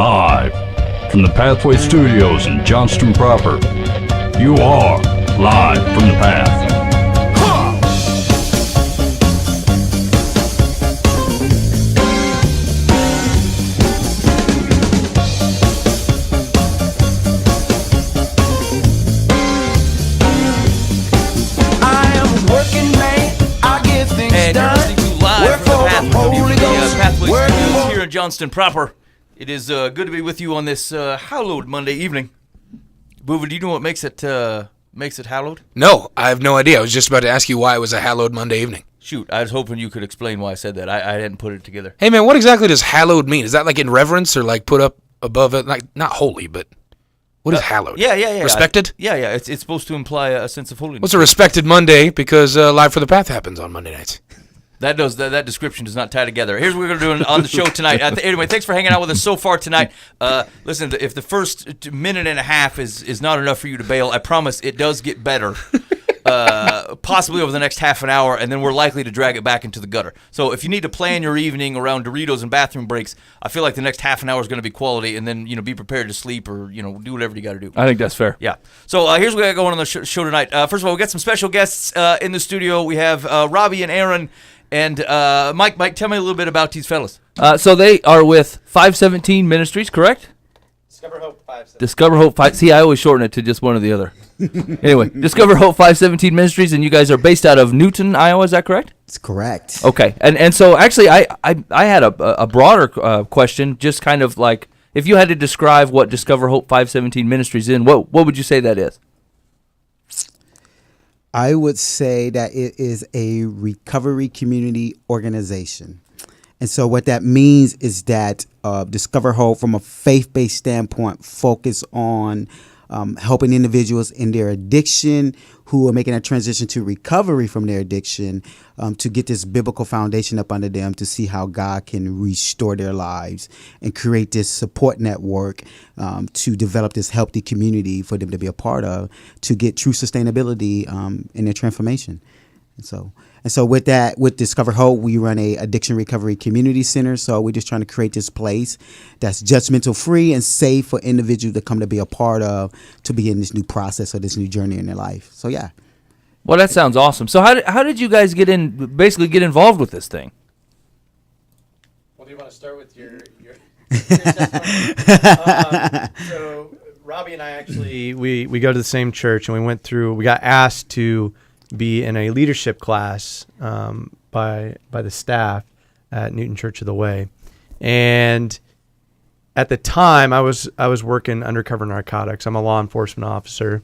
live from the Pathway Studios in Johnston proper. You are live from the Path. Here in Johnston proper. It is good to be with you on this hallowed Monday evening. Boova, do you know what makes it hallowed? No, I have no idea. I was just about to ask you why it was a hallowed Monday evening. Shoot, I was hoping you could explain why I said that. I hadn't put it together. Hey man, what exactly does hallowed mean? Is that like in reverence or like put up above it? Like not holy, but what is hallowed? Yeah. Respected? Yeah. It's supposed to imply a sense of holiness. What's a respected Monday? Because Live for the Path happens on Monday nights. That description does not tie together. Here's what we're going to do on the show tonight. Anyway, thanks for hanging out with us so far tonight. Listen, if the first minute and a half is not enough for you to bail, I promise it does get better, possibly over the next half an hour, and then we're likely to drag it back into the gutter. So if you need to plan your evening around Doritos and bathroom breaks, I feel like the next half an hour is going to be quality, and then be prepared to sleep or do whatever you got to do. I think that's fair. Yeah. So here's what we got going on the show tonight. First of all, we got some special guests in the studio. We have Robbie and Aaron. And Mike, tell me a little bit about these fellas. So they are with 517 Ministries, correct? Discover Hope 517. Discover Hope 5. See, I always shorten it to just one or the other. Anyway, Discover Hope 517 Ministries, and you guys are based out of Newton, Iowa. Is that correct? It's correct. Okay, and so actually, I had a broader question, just kind of like if you had to describe what Discover Hope 517 Ministries is, what would you say that is? I would say that it is a recovery community organization. And so what that means is that Discover Hope, from a faith-based standpoint, focus on helping individuals in their addiction who are making a transition to recovery from their addiction to get this biblical foundation up under them to see how God can restore their lives and create this support network to develop this healthy community for them to be a part of to get true sustainability in their transformation. And so with that, with Discover Hope, we run a addiction recovery community center. So we're just trying to create this place that's judgmental free and safe for individuals to come to be a part of, to begin this new process or this new journey in their life. So yeah. Well, that sounds awesome. So how did you guys get involved with this thing? Well, do you want to start with your so Robbie and I actually we go to the same church, and we got asked to be in a leadership class by the staff at Newton Church of the Way. And at the time I was working undercover narcotics. I'm a law enforcement officer.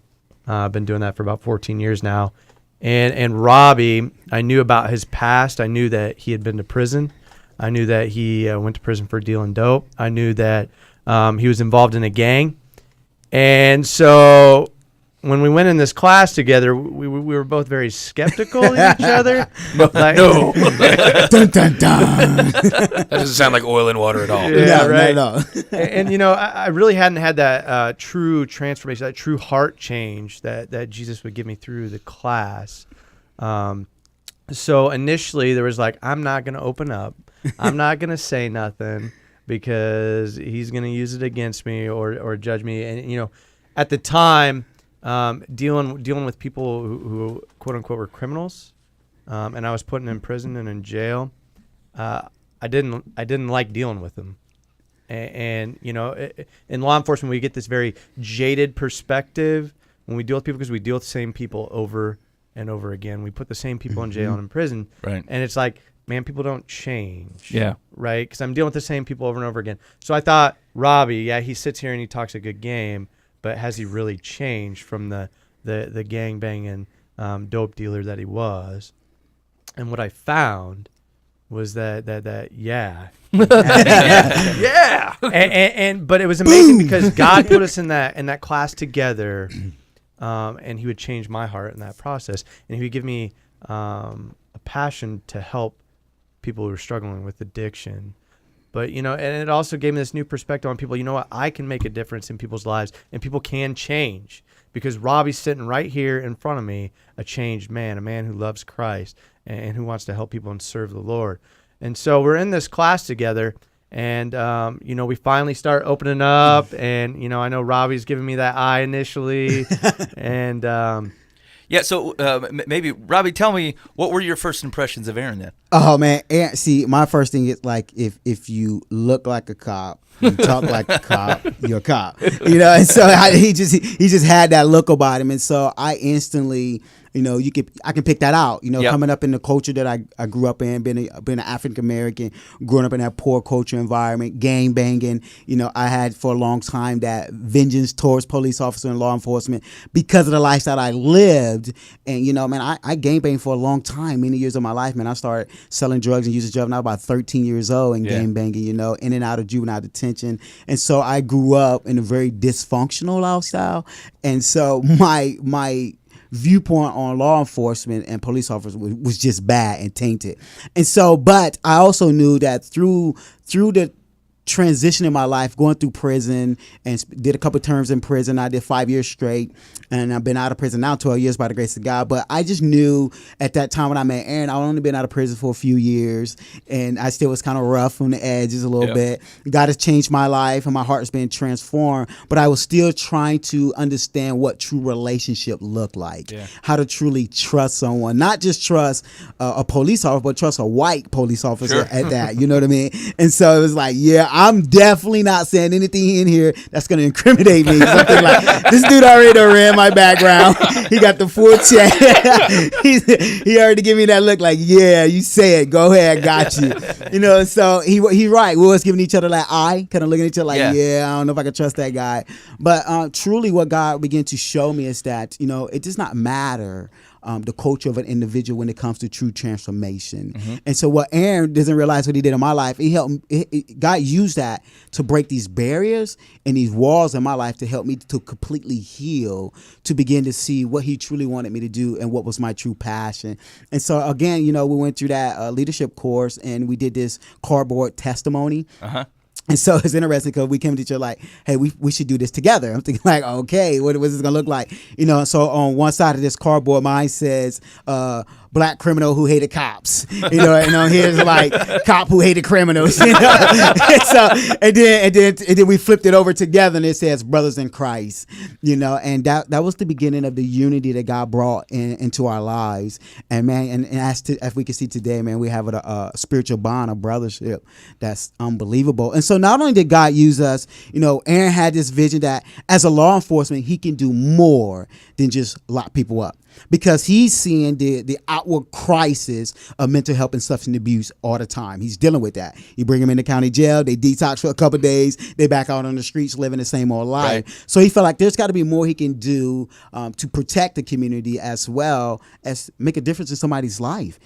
I've been doing that for about 14 years now. And Robbie, I knew about his past. I knew that he had been to prison. I knew that he went to prison for dealing dope. I knew that he was involved in a gang. And so when we went in this class together, we were both very skeptical of each other. No. Dun, dun, dun. That doesn't sound like oil and water at all. Yeah, No, right. no. And I really hadn't had that true transformation, that true heart change that Jesus would give me through the class. So initially there was like, I'm not going to open up. I'm not going to say nothing because he's going to use it against me or judge me. And, at the time, dealing with people who quote unquote were criminals, and I was putting in prison and in jail. I didn't like dealing with them, and in law enforcement we get this very jaded perspective when we deal with people because we deal with the same people over and over again. We put the same people in jail and in prison, right? And it's like, man, people don't change, yeah, right? Because I'm dealing with the same people over and over again. So I thought, Robbie, yeah, he sits here and he talks a good game. But has he really changed from the gang banging dope dealer that he was? And what I found was that yeah, yeah. But it was amazing because God put us in that class together, and He would change my heart in that process, and He would give me a passion to help people who are struggling with addiction. But, and it also gave me this new perspective on people. You know what? I can make a difference in people's lives, and people can change because Robbie's sitting right here in front of me, a changed man, a man who loves Christ and who wants to help people and serve the Lord. And so we're in this class together, And, we finally start opening up, and, I know Robbie's giving me that eye initially. And, Yeah, so maybe, Robbie, tell me, what were your first impressions of Aaron then? Oh man, Aaron, see, my first thing is like if you look like a cop, you talk like a cop, you're a cop. And so he just had that look about him, and so I instantly, I can pick that out. Yep. Coming up in the culture that I grew up in, being an African American, growing up in that poor culture environment, gang banging. I had for a long time that vengeance towards police officers and law enforcement because of the lifestyle I lived. And man, I gang banged for a long time, many years of my life. Man, I started selling drugs and using drugs when I was about 13 years old and gang banging. In and out of juvenile detention. And so I grew up in a very dysfunctional lifestyle. And so my viewpoint on law enforcement and police officers was just bad and tainted. And so, but I also knew that through the transition in my life, going through prison and did a couple terms in prison. I did 5 years straight, and I've been out of prison now 12 years by the grace of God. But I just knew at that time when I met Aaron, I'd only been out of prison for a few years, and I still was kind of rough on the edges a little bit. God has changed my life, and my heart has been transformed, but I was still trying to understand what true relationship looked like, how to truly trust someone, not just trust a police officer, but trust a white police officer at that, you know what I mean? And so it was like, I'm definitely not saying anything in here that's going to incriminate me. Something like, this dude already ran my background. He got the full check. He already gave me that look like, yeah, you say it. Go ahead, got you. So he right. We was giving each other that eye, kind of looking at each other like, I don't know if I can trust that guy. But truly what God began to show me is that, it does not matter the culture of an individual when it comes to true transformation. And so what Aaron doesn't realize what he did in my life, he helped God used that to break these barriers and these walls in my life to help me to completely heal, to begin to see what he truly wanted me to do and what was my true passion. And so again, we went through that leadership course and we did this cardboard testimony. And so it's interesting because we came to each other like, hey, we should do this together. I'm thinking like, okay, what is this going to look like? So on one side of this cardboard, mine says, black criminal who hated cops, and on here's like cop who hated criminals, and then we flipped it over together and it says brothers in Christ, and that was the beginning of the unity that God brought into our lives. And man, and as we can see today, man, we have a spiritual bond, a brothership that's unbelievable. And so not only did God use us, Aaron had this vision that as a law enforcement, he can do more than just lock people up, because he's seeing the outward crisis of mental health and substance abuse all the time. He's dealing with that. You bring them in the county jail, they detox for a couple of days, they back out on the streets living the same old life. Right. So he felt like there's got to be more he can do to protect the community as well as make a difference in somebody's life.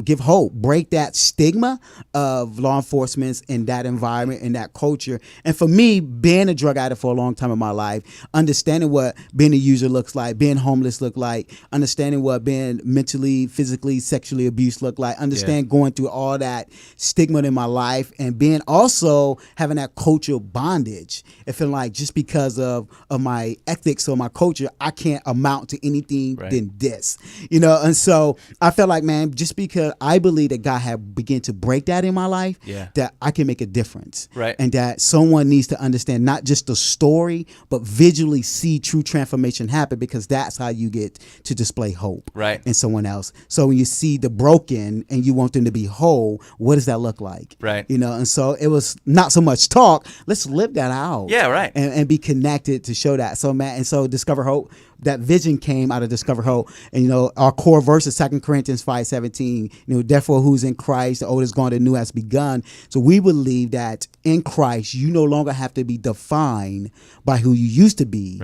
Give hope, break that stigma of law enforcement in that environment, in that culture. And for me, being a drug addict for a long time in my life, understanding what being a user looks like, being homeless look like, understanding what being mentally, physically, sexually abused look like, understand going through all that stigma in my life, and being also having that cultural bondage. It feeling like just because of my ethics or my culture, I can't amount to anything than this, and so I felt like, man, just because I believe that God had begun to break that in my life, that I can make a difference, and that someone needs to understand not just the story, but visually see true transformation happen, because that's how you get to display hope in someone else. So when you see the broken and you want them to be whole, what does that look like? And so it was not so much talk. Let's live that out. And be connected to show that. So man, and so Discover Hope, that vision came out of Discover Hope. And our core verse is 2 Corinthians 5:17. Therefore who's in Christ, the old is gone, the new has begun. So we believe that in Christ, you no longer have to be defined by who you used to be.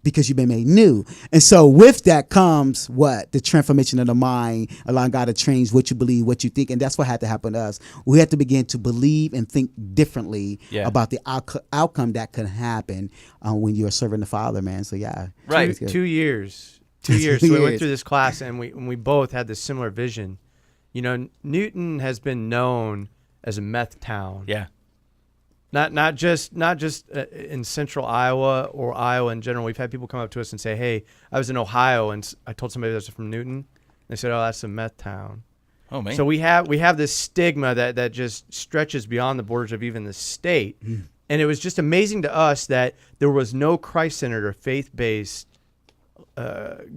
Because you've been made new. And so with that comes what? The transformation of the mind, allowing God to change what you believe, what you think. And that's what had to happen to us. We had to begin to believe and think differently about the outcome that could happen when you're serving the Father, man. So 2 years. 2 years. So we went through this class and we both had this similar vision. Newton has been known as a meth town. Not just in central Iowa or Iowa in general. We've had people come up to us and say, hey, I was in Ohio and I told somebody that's from Newton. They said, oh, that's a meth town. Oh man. So we have this stigma that just stretches beyond the borders of even the state. And it was just amazing to us that there was no Christ-centered or faith-based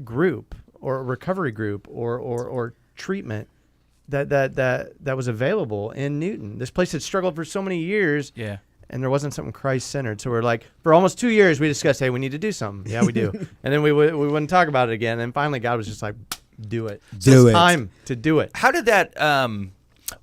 group or recovery group or treatment that was available in Newton. This place had struggled for so many years. Yeah. And there wasn't something Christ-centered. So we're like, for almost 2 years, we discussed, hey, we need to do something. Yeah, we do. And then we wouldn't talk about it again. And finally, God was just like, do it. Do it. It's time to do it. How did that?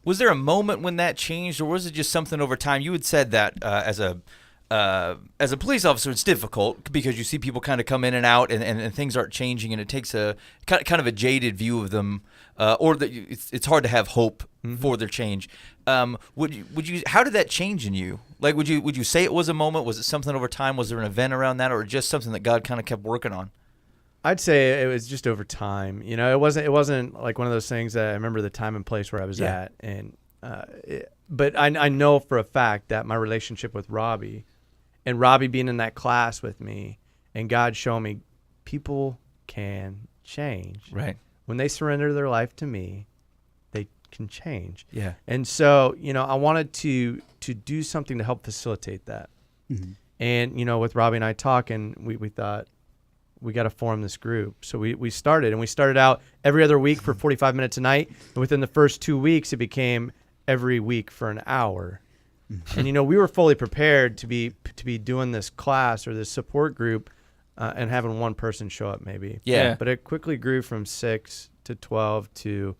Was there a moment when that changed, or was it just something over time? You had said that as a police officer, it's difficult because you see people kind of come in and out, and things aren't changing, and it takes a kind of a jaded view of them, or that it's hard to have hope for their change. Would you? How did that change in you? Like, would you say it was a moment? Was it something over time? Was there an event around that, or just something that God kind of kept working on? I'd say it was just over time. You know, it wasn't like one of those things that I remember the time and place where I was at, and but I know for a fact that my relationship with Robbie, and Robbie being in that class with me, and God showing me people can change. Right. When they surrender their life to me, they can change. Yeah. And so, you know, I wanted to do something to help facilitate that. And, you know, with Robbie and I talking, we thought, we got to form this group. So we started out every other week for 45 minutes a night. And within the first 2 weeks, it became every week for an hour. And, you know, we were fully prepared to be doing this class or this support group and having one person show up maybe. Yeah. But it quickly grew from 6 to 12 to,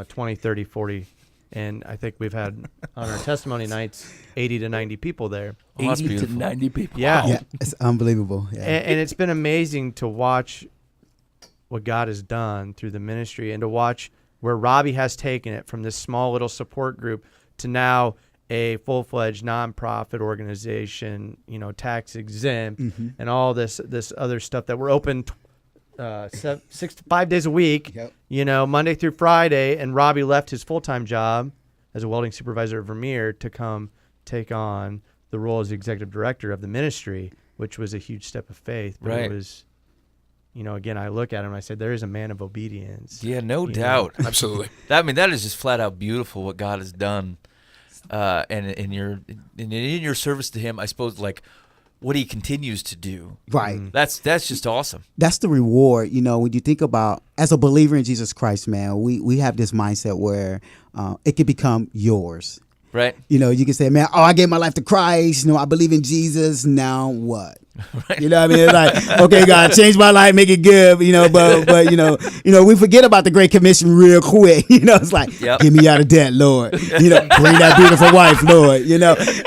20, 30, 40. And I think we've had on our testimony nights 80 to 90 people there. Oh, that's 80 to beautiful. 90 people. Yeah. Yeah, it's unbelievable. Yeah. And it's been amazing to watch what God has done through the ministry and to watch where Robbie has taken it from this small little support group to now a full-fledged nonprofit organization, tax exempt and all this other stuff that we're open 6 to 5 days a week, Monday through Friday. And Robbie left his full-time job as a welding supervisor at Vermeer to come take on the role as the executive director of the ministry, which was a huge step of faith. But Right. it was, again, I look at him and I said, there is a man of obedience. Yeah, no doubt. Absolutely. That is just flat out beautiful what God has done, and in your service to Him, I suppose, like what He continues to do. Right. That's just awesome. That's the reward. When you think about, as a believer in Jesus Christ, man, we have this mindset where it can become yours. Right. You can say, man, I gave my life to Christ. I believe in Jesus. Now what? Right. You know what I mean? It's like, okay, God, change my life, make it good. But we forget about the Great Commission real quick. It's like, Yep. Get me out of debt, Lord. Bring that beautiful wife, Lord.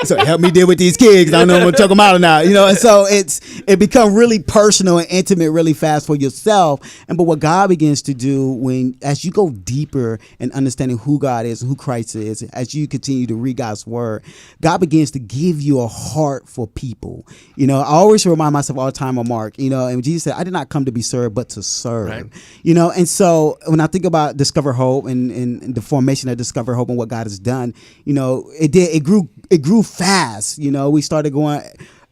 So help me deal with these kids. I don't know if I'm gonna chuck them out or not. And so it becomes really personal and intimate really fast for yourself. But what God begins to do as you go deeper in understanding who God is and who Christ is, as you continue to read God's word, God begins to give you a heart for people. I always remind myself all the time of Mark, and Jesus said, I did not come to be served, but to serve. Right. And so when I think about Discover Hope and the formation of Discover Hope and what God has done, it grew fast. We started going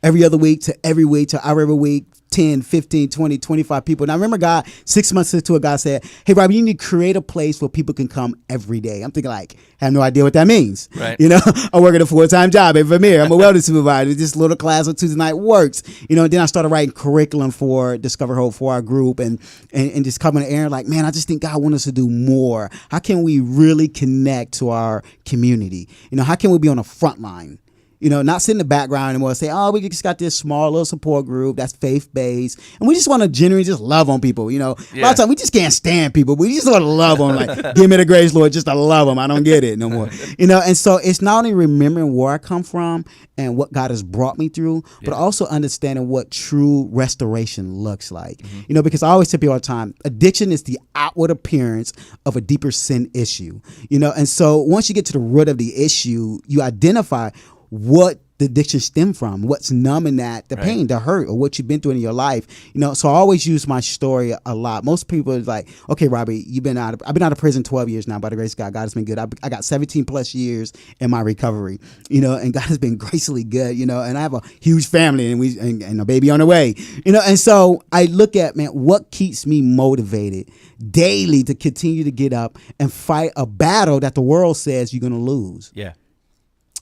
every other week to every week to every week, 10, 15, 20, 25 people. And I remember God, 6 months into it, God said, hey, Robbie, you need to create a place where people can come every day. I'm thinking I have no idea what that means. Right. I work at a full-time job at Vermeer. I'm a welding supervisor. This little class on Tuesday night works. Then I started writing curriculum for Discover Hope for our group and just coming to Aaron like, man, I just think God wants us to do more. How can we really connect to our community? How can we be on the front line? Not sit in the background anymore and say, oh, we just got this small little support group that's faith-based. And we just want to genuinely just love on people. A lot of times we just can't stand people. We just want to love them. Like, give me the grace, Lord, just to love them. I don't get it no more. And so it's not only remembering where I come from and what God has brought me through, but also understanding what true restoration looks like. Because I always tell people all the time, addiction is the outward appearance of a deeper sin issue. And so once you get to the root of the issue, you identify what the addiction stem from, what's numbing that, the Right. pain, the hurt, or what you've been through in your life. So I always use my story a lot. Most people are like, okay, Robbie, I've been out of prison 12 years now, by the grace of God. God has been good. I got 17 plus years in my recovery, and God has been gracefully good, and I have a huge family and a baby on the way, and so I look at, man, what keeps me motivated daily to continue to get up and fight a battle that the world says you're going to lose. Yeah.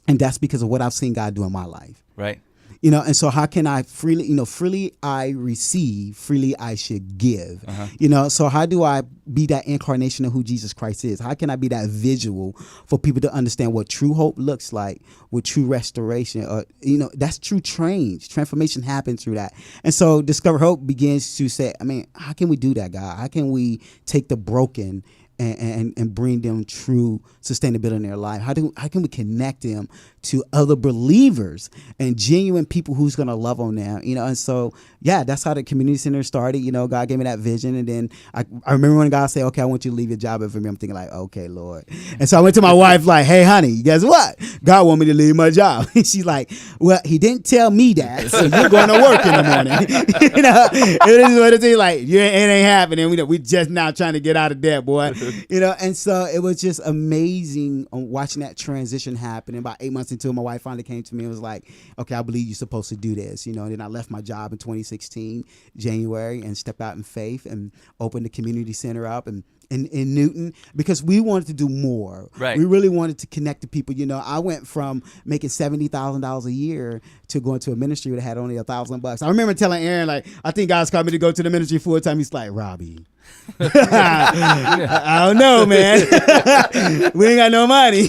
And that's because of what I've seen God do in my life. Right. And so how can I freely I receive, freely I should give. So how do I be that incarnation of who Jesus Christ is? How can I be that visual for people to understand what true hope looks like, with true restoration? That's true change. Transformation happens through that. And so Discover Hope begins to say, how can we do that, God? How can we take the broken and bring them true sustainability in their life? How can we connect them to other believers and genuine people who's going to love on them? And so, that's how the community center started. God gave me that vision. And then I remember when God said, okay, I want you to leave your job. And for me, I'm thinking like, okay, Lord. And so I went to my wife like, hey, honey, guess what? God want me to leave my job. And she's like, well, he didn't tell me that. So you're going to work in the morning. It is what it is. Like, it ain't happening. We just now trying to get out of debt, boy. And so it was just amazing watching that transition happen. And about 8 months into it, my wife finally came to me and was like, okay, I believe you're supposed to do this. And then I left my job in 2016, January, and stepped out in faith and opened the community center up in Newton, because we wanted to do more. Right. We really wanted to connect to people. I went from making $70,000 a year to going to a ministry that had only $1,000. I remember telling Aaron, like, I think God's called me to go to the ministry full time. He's like, Robbie, I don't know, man. We ain't got no money.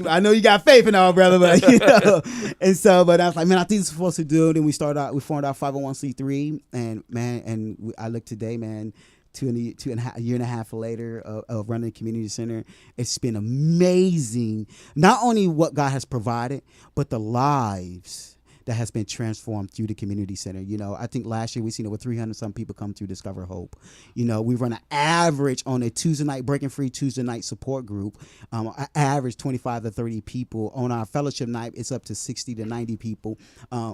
I know you got faith and all, brother, but but I was like, man, I think it's supposed to do. Then we formed our 501c3, and I look today, man. A year and a half later of running the community center, it's been amazing. Not only what God has provided, but the lives that has been transformed through the community center. I think last year we seen over 300 some people come through Discover Hope. We run an average on a Tuesday night, Breaking Free Tuesday night support group, an average 25 to 30 people. On our fellowship night, it's up to 60 to 90 people.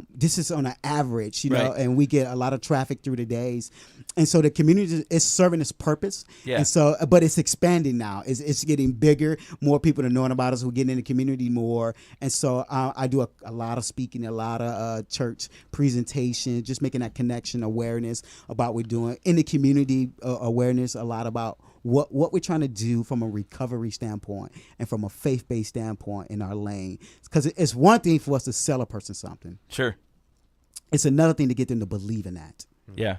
This is on an average, Right. and we get a lot of traffic through the days. And so the community is serving its purpose. Yeah. And so, but it's expanding now. It's getting bigger. More people are knowing about us. We're getting in the community more. And so I do a lot of speaking, a lot of church presentation, just making that connection, awareness about what we're doing in the community, awareness a lot about what we're trying to do from a recovery standpoint and from a faith-based standpoint in our lane. Because it's one thing for us to sell a person something. Sure. It's another thing to get them to believe in that. Yeah.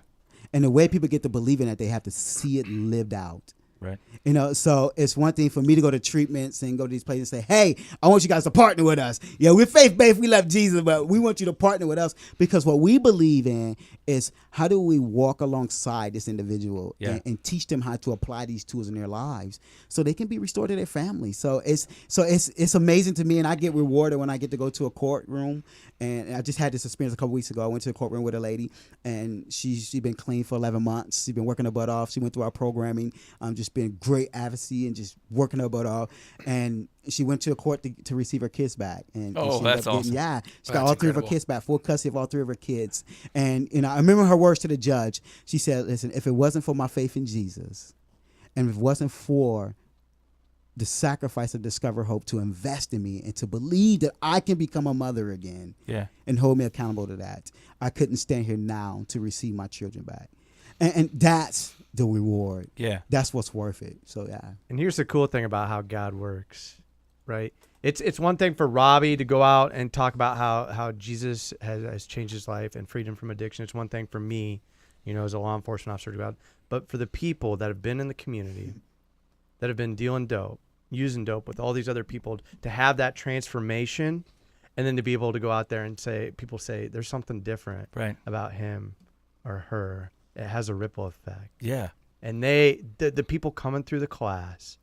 And the way people get to believe in that, they have to see it lived out. Right. So it's one thing for me to go to treatments and go to these places and say, hey, I want you guys to partner with us. Yeah, we're faith-based, we love Jesus, but we want you to partner with us, because what we believe in is, how do we walk alongside this individual and teach them how to apply these tools in their lives so they can be restored to their family. So it's amazing to me, and I get rewarded when I get to go to a courtroom. And I just had this experience a couple weeks ago. I went to a courtroom with a lady, and she's been clean for 11 months. She's been working her butt off. She went through our programming, just been great advocacy and just working her butt off. And she went to a court to receive her kids back. And Oh, she that's awesome. she got That's all three of her incredible. kids back, full custody of all three of her kids. And I remember her words to the judge. She said, listen, if it wasn't for my faith in Jesus, and if it wasn't for the sacrifice of Discover Hope to invest in me and to believe that I can become a mother again, Yeah. and hold me accountable to that, I couldn't stand here now to receive my children back. And that's the reward. Yeah. That's what's worth it. So, yeah. And here's the cool thing about how God works, right? It's one thing for Robbie to go out and talk about how Jesus has changed his life and freed him from addiction. It's one thing for me, as a law enforcement officer, but for the people that have been in the community, that have been dealing dope, using dope with all these other people, to have that transformation, and then to be able to go out there and people say there's something different Right. about him or her. It has a ripple effect. Yeah. And the people coming through the class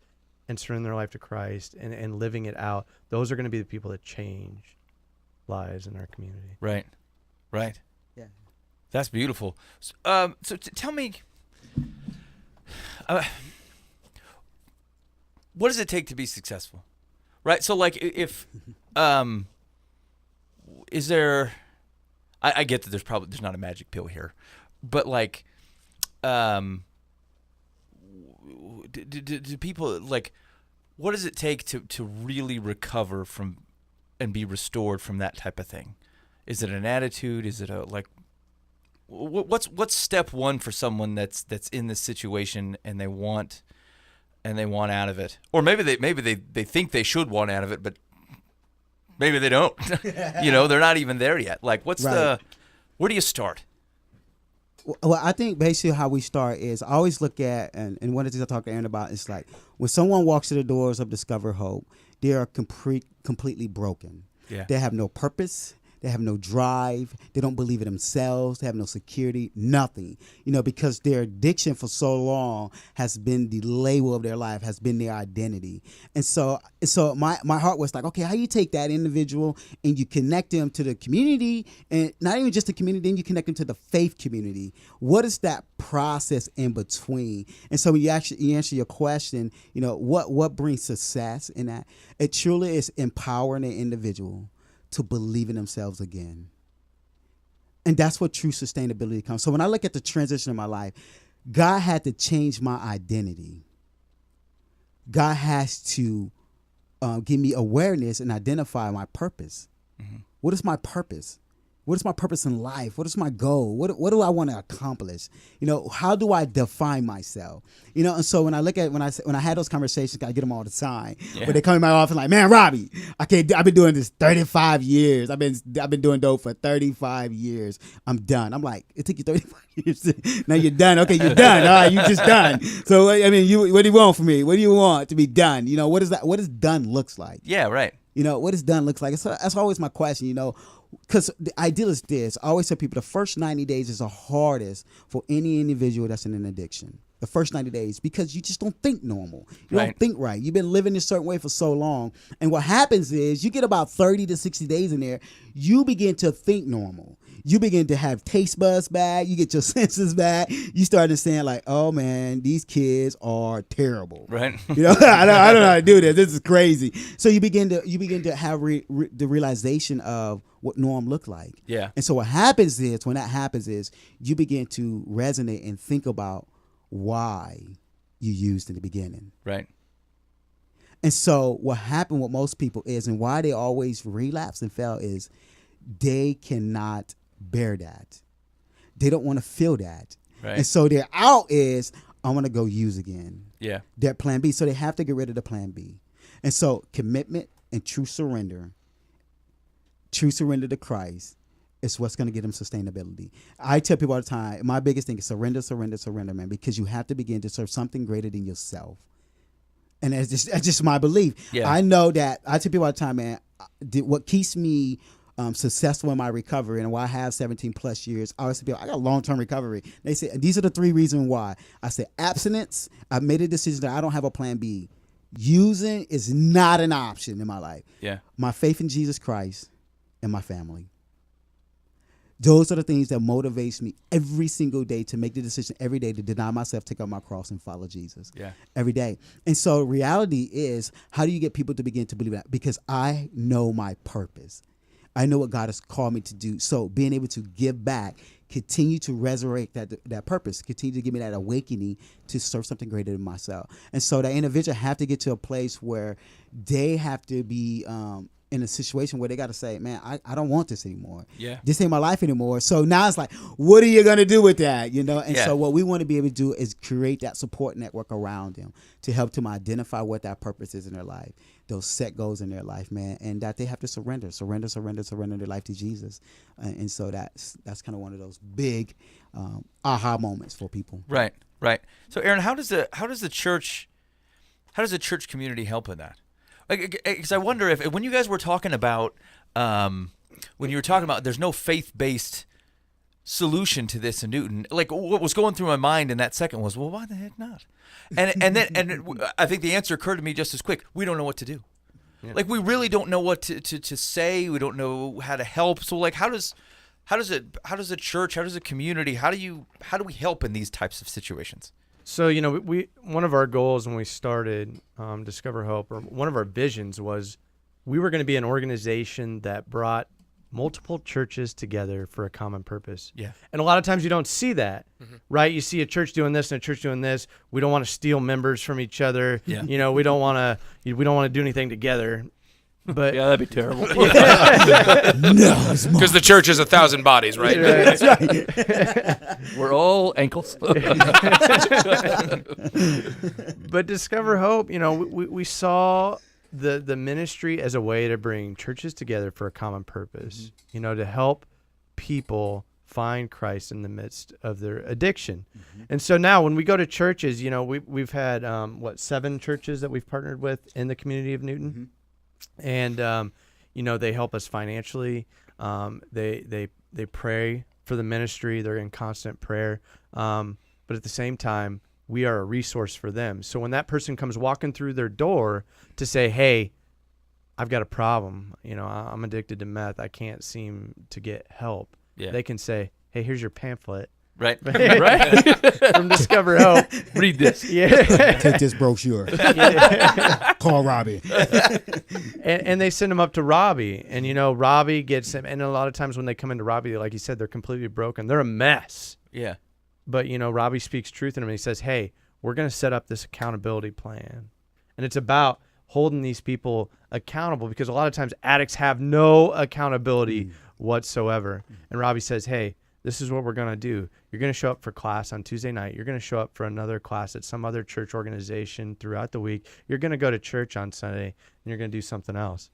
and surrendering their life to Christ and living it out, those are going to be the people that change lives in our community. Right. Right. Yeah. That's beautiful. Tell me, what does it take to be successful? Right. So like if is there? I get that there's not a magic pill here, but like, do people like? What does it take to really recover from and be restored from that type of thing? Is it an attitude? Is it a like? What's step one for someone that's in this situation and they want out of it, or maybe they think they should want out of it, but maybe they don't. They're not even there yet. Like, where do you start? Well, I think basically how we start is I always look at, and one of the things I talk to Aaron about is like when someone walks to the doors of Discover Hope, they are completely broken. Yeah. They have no purpose. They have no drive. They don't believe in themselves. They have no security, nothing. Because their addiction for so long has been the label of their life, has been their identity. And so my heart was like, okay, how you take that individual and you connect them to the community, and not even just the community, then you connect them to the faith community. What is that process in between? And so when you answer your question, what brings success in that? It truly is empowering an individual to believe in themselves again. And that's what true sustainability comes. So when I look at the transition in my life, God had to change my identity. God has to give me awareness and identify my purpose. Mm-hmm. What is my purpose? What is my purpose in life? What is my goal? What do I want to accomplish? How do I define myself? And so when I look at when I had those conversations, I get them all the time. Yeah. But they come in my office like, man, Robbie, I've been doing this 35 years. I've been doing dope for 35 years. I'm done. I'm like, it took you 35 years. Now you're done. Okay, you're done. All right, you just done. So what do you want from me? What do you want to be done? What is that? What does done looks like? Yeah, right. What does done looks like? So that's always my question. Because the ideal is this. I always tell people the first 90 days is the hardest for any individual that's in an addiction. The first 90 days, because you just don't think normal. You don't think right. You've been living a certain way for so long. And what happens is you get about 30 to 60 days in there, you begin to think normal. You begin to have taste buds back. You get your senses back. You start understanding like, oh man, these kids are terrible. Right. I don't know how to do this. This is crazy. So you begin to have the realization of what norm looked like. Yeah. And so what happens is, when that happens is, you begin to resonate and think about why you used in the beginning. Right. And so what happened with most people is, and why they always relapse and fail, is they cannot bear that. They don't want to feel that. Right. And so their out is, I want to go use again. Yeah. Their plan B. So they have to get rid of the plan B. And so commitment and true surrender to Christ is what's going to get them sustainability. I tell people all the time, my biggest thing is surrender, man, because you have to begin to serve something greater than yourself. And that's just my belief. Yeah. I know that, I tell people all the time, man, what keeps me successful in my recovery, and why I have 17 plus years, I always tell people, I got long-term recovery. They say, these are the 3 reasons why. I say abstinence. I made a decision that I don't have a plan B. Using is not an option in my life. Yeah. My faith in Jesus Christ and my family. Those are the things that motivates me every single day to make the decision every day to deny myself, take up my cross, and follow Jesus. Yeah. Every day. And so reality is, how do you get people to begin to believe that? Because I know my purpose. I know what God has called me to do. So being able to give back, continue to resurrect that purpose, continue to give me that awakening to serve something greater than myself. And so that individual have to get to a place where they have to be in a situation where they got to say, man, I don't want this anymore. Yeah. This ain't my life anymore. So now it's like, what are you going to do with that? And so what we want to be able to do is create that support network around them to help them identify what that purpose is in their life, those set goals in their life, man, and that they have to surrender their life to Jesus. And so that's kind of one of those big aha moments for people. Right. So Aaron, how does the church community help in that? Because I wonder if when you guys were talking about there's no faith-based solution to this in Newton, like what was going through my mind in that second was, well, why the heck not? And then I think the answer occurred to me just as quick. We don't know what to do. Yeah. Like, we really don't know what to say. We don't know how to help. So like, how does a church, how does a community, how do we help in these types of situations? So, we one of our goals when we started Discover Hope, or one of our visions was we were going to be an organization that brought multiple churches together for a common purpose. Yeah. And a lot of times you don't see that, right? You see a church doing this and a church doing this. We don't want to steal members from each other. Yeah. You know, we don't want to do anything together. But Yeah, that'd be terrible. No, Because the church is 1,000 bodies, right? that's right. We're all ankles. But Discover Hope, you know, we saw the ministry as a way to bring churches together for a common purpose, you know, to help people find Christ in the midst of their addiction. And so now when we go to churches, you know, we've had, 7 churches that we've partnered with in the community of Newton. And, you know, they help us financially. They pray for the ministry. They're in constant prayer. But at the same time, we are a resource for them. So when that person comes walking through their door to say, hey, I've got a problem, you know, I'm addicted to meth, I can't seem to get help. Yeah. They can say, hey, here's your pamphlet Right. Right? from Discover Hope. Read this. Yeah. Take this brochure. Call Robbie. And they send them up to Robbie. And, you know, Robbie gets them. And a lot of times when they come into Robbie, like you said, they're completely broken. They're a mess. Yeah. But, you know, Robbie speaks truth in him. And he says, hey, we're going to set up this accountability plan. And it's about holding these people accountable, because a lot of times addicts have no accountability whatsoever. And Robbie says, hey, this is what we're going to do. You're going to show up for class on Tuesday night. You're going to show up for another class at some other church organization throughout the week. You're going to go to church on Sunday, and you're going to do something else.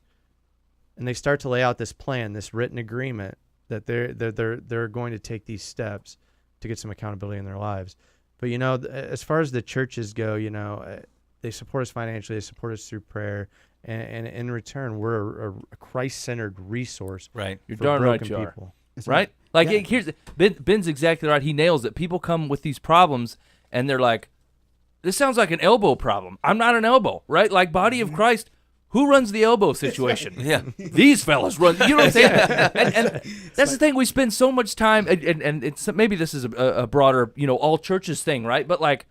And they start to lay out this plan, this written agreement that they're going to take these steps to get some accountability in their lives. But, you know, as far as the churches go, you know, they support us financially. They support us through prayer. And in return, we're a Christ-centered resource. Right. You're for darn right broken you are. people. Right? Like, Yeah. here's Ben's exactly right. He nails it. People come with these problems, and they're like, this sounds like an elbow problem. I'm not an elbow, right? Like, body of Christ, who runs the elbow situation? Yeah. These fellas run. You know what I'm saying? And that's the thing. We spend so much time, and it's maybe this is a broader, you know, all churches thing, right? But like,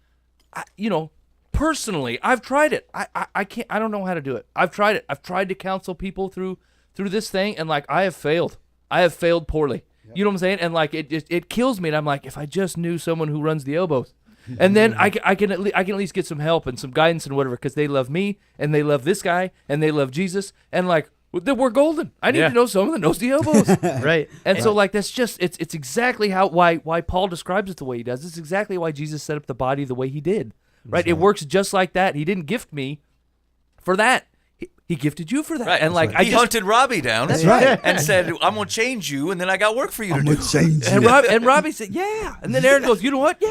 you know, personally, I've tried it. I can't. I don't know how to do it. I've tried it. I've tried to counsel people through this thing, and like, I have failed. I have failed poorly. You know what I'm saying? And like, it kills me. And I'm like, if I just knew someone who runs the elbows, and then I can at least get some help and some guidance and whatever, because they love me and they love this guy and they love Jesus, and like, we're golden. I need to know someone that knows the elbows. Right. And so like, that's just it's exactly why Paul describes it the way he does. It's exactly why Jesus set up the body the way he did. Right? It works just like that. He didn't gift me for that. He gifted you for that. Right. And like, he hunted Robbie down. That's right. And said, I'm going to change you, and then I got work for you to I'm do. gonna change and you. Robbie said, yeah. And then Aaron goes, you know what? Yeah.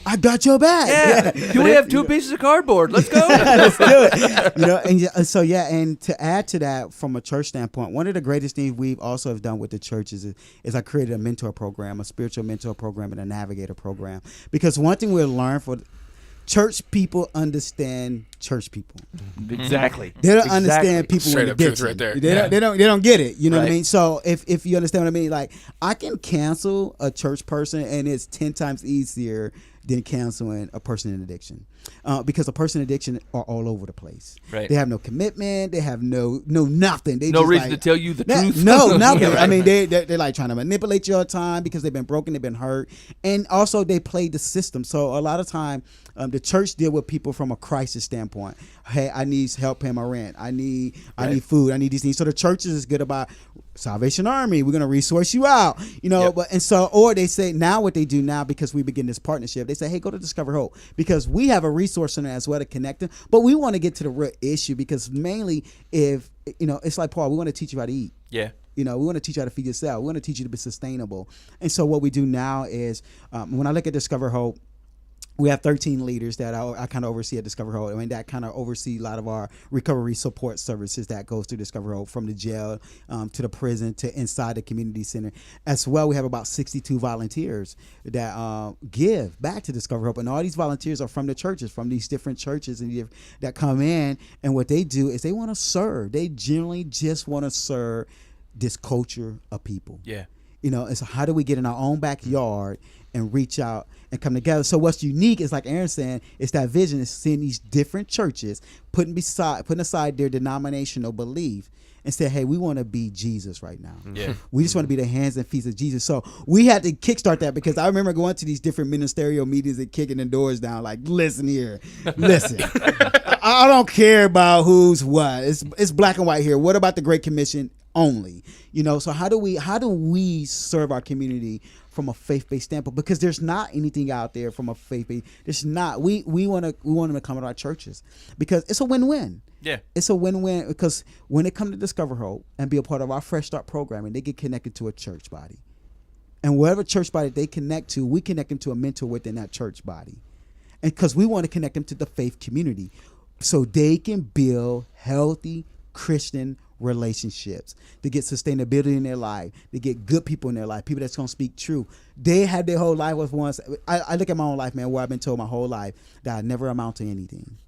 I got your back. Yeah. You only have 2 pieces of cardboard. Let's go. Let's do it. You know, and so yeah, and to add to that, from a church standpoint, one of the greatest things we've also have done with the churches is I created a mentor program, a spiritual mentor program, and a navigator program. Because one thing we'll learn for church people understand church people. Exactly. They don't understand people Straight in up truth addiction. right there. They don't get it. You know what I Right. mean? So if you understand what I mean, like, I can cancel a church person, and it's 10 times easier than canceling a person in addiction, because a person in addiction are all over the place. Right. They have no commitment. They have no nothing. They No just reason like, to tell you the truth. No, nothing. I mean, they're like trying to manipulate your time because they've been broken, they've been hurt, and also they play the system. So a lot of time, the church deal with people from a crisis standpoint. Hey, I need help paying my rent. I need food. I need these things. So the churches is good about Salvation Army. We're gonna resource you out. You know, but and so, or they say now what they do now, because we begin this partnership, they say, hey, go to Discover Hope, because we have a resource center as well to connect them. But we want to get to the real issue, because mainly, if you know, it's like Paul, we want to teach you how to eat. Yeah. You know, we want to teach you how to feed yourself. We want to teach you to be sustainable. And so what we do now is, when I look at Discover Hope, we have 13 leaders that I kind of oversee at Discover Hope. I mean, that kind of oversee a lot of our recovery support services that goes through Discover Hope, from the jail to the prison to inside the community center. As well, we have about 62 volunteers that give back to Discover Hope. And all these volunteers are from the churches, from these different churches and that come in. And what they do is they want to serve. They generally just want to serve this culture of people. Yeah. You know, and so how do we get in our own backyard and reach out and come together. So what's unique is, like Aaron's saying, it's that vision is seeing these different churches putting aside their denominational belief and say, hey, we want to be Jesus right now. Yeah. We just want to be the hands and feet of Jesus. So we had to kickstart that, because I remember going to these different ministerial meetings and kicking the doors down, like, listen here, listen. I don't care about who's what. It's black and white here. What about the Great Commission only? So how do we serve our community from a faith-based standpoint? Because there's not anything out there from a faith-based. There's not. We want them to come to our churches, because it's a win-win. Yeah. It's a win-win, because when they come to Discover Hope and be a part of our Fresh Start programming, they get connected to a church body. And whatever church body they connect to, we connect them to a mentor within that church body. And because we want to connect them to the faith community so they can build healthy Christian relationships, to get sustainability in their life, to get good people in their life, people that's going to speak true. They have their whole life with once. I look at my own life, man, where I've been told my whole life that I never amount to anything.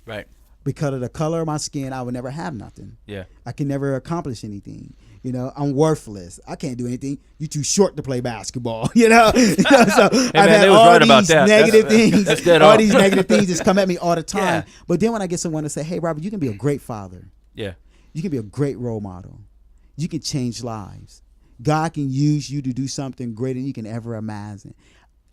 Right. Because of the color of my skin, I would never have nothing. Yeah. I can never accomplish anything. I'm worthless. I can't do anything. You're too short to play basketball. So Hey, I've man, had they was all right about these that. negative things. That's dead all on. these negative things just come at me all the time. Yeah. But then when I get someone to say, "Hey, Robert, you can be a great father. Yeah. You can be a great role model. You can change lives. God can use you to do something greater than you can ever imagine."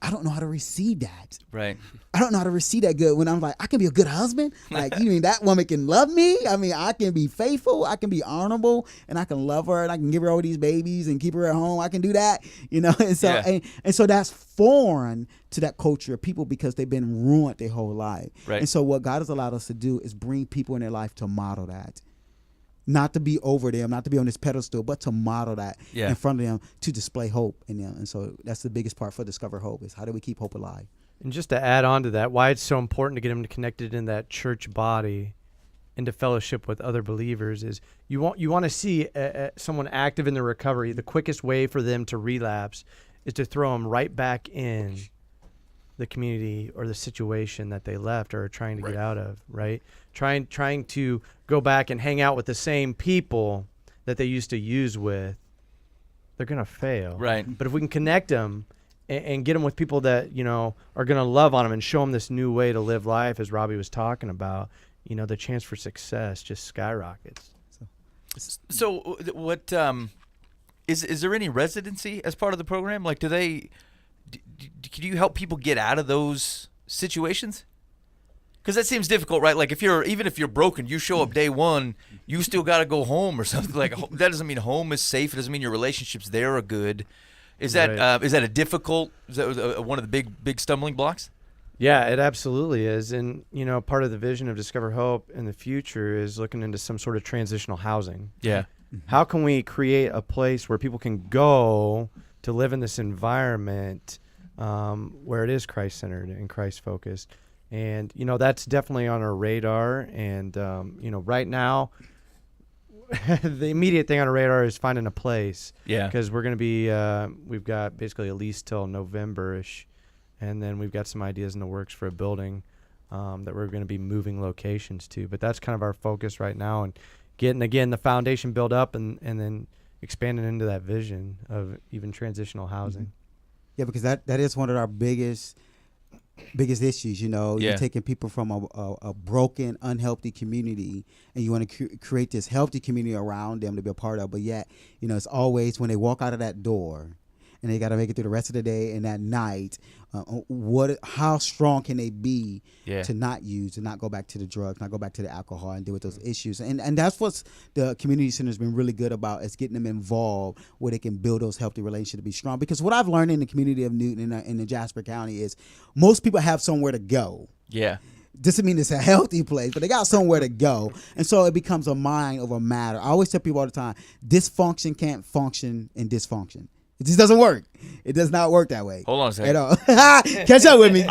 I don't know how to receive that. Right. I don't know how to receive that good when I'm like, I can be a good husband. Like, you mean that woman can love me? I mean, I can be faithful. I can be honorable, and I can love her, and I can give her all these babies and keep her at home. I can do that, And so, Yeah. and so that's foreign to that culture of people, because they've been ruined their whole life. Right. And so what God has allowed us to do is bring people in their life to model that. Not to be over them, not to be on this pedestal, but to model that Yeah. in front of them, to display hope in them. And so that's the biggest part for Discover Hope, is how do we keep hope alive? And just to add on to that, why it's so important to get them connected in that church body, into fellowship with other believers, is you want to see someone active in their recovery. The quickest way for them to relapse is to throw them right back in the community or the situation that they left or are trying to get out of, right? Trying to go back and hang out with the same people that they used to use with, they're going to fail. Right. But if we can connect them and get them with people that, are going to love on them and show them this new way to live life, as Robbie was talking about, the chance for success just skyrockets. So what is there any residency as part of the program? Like, can you help people get out of those situations? Because that seems difficult, right? Like, even if you're broken, you show up day one, you still got to go home or something. Like, that doesn't mean home is safe. It doesn't mean your relationships there are good. Is that Right. is that a difficult? Is that one of the big stumbling blocks? Yeah, it absolutely is. And, part of the vision of Discover Hope in the future is looking into some sort of transitional housing. Yeah. How can we create a place where people can go to live in this environment where it is Christ-centered and Christ-focused? And, that's definitely on our radar. And, right now, the immediate thing on our radar is finding a place. Yeah. Because we're going to be, we've got basically a lease till November-ish. And then we've got some ideas in the works for a building that we're going to be moving locations to. But that's kind of our focus right now, and getting, again, the foundation built up and then expanding into that vision of even transitional housing. Yeah, because that is one of our biggest issues. Yeah. You're taking people from a broken, unhealthy community, and you want to create this healthy community around them to be a part of. But yet, it's always when they walk out of that door, and they got to make it through the rest of the day and that night. How strong can they be to not use, and not go back to the drugs, not go back to the alcohol, and deal with those issues? And that's what the community center has been really good about, is getting them involved where they can build those healthy relationships to be strong. Because what I've learned in the community of Newton and in the Jasper County is most people have somewhere to go. Yeah. Doesn't mean it's a healthy place, but they got somewhere to go. And so it becomes a mind over matter. I always tell people all the time, dysfunction can't function in dysfunction. It just doesn't work. It does not work that way. Hold on a second. At all. Catch up with me.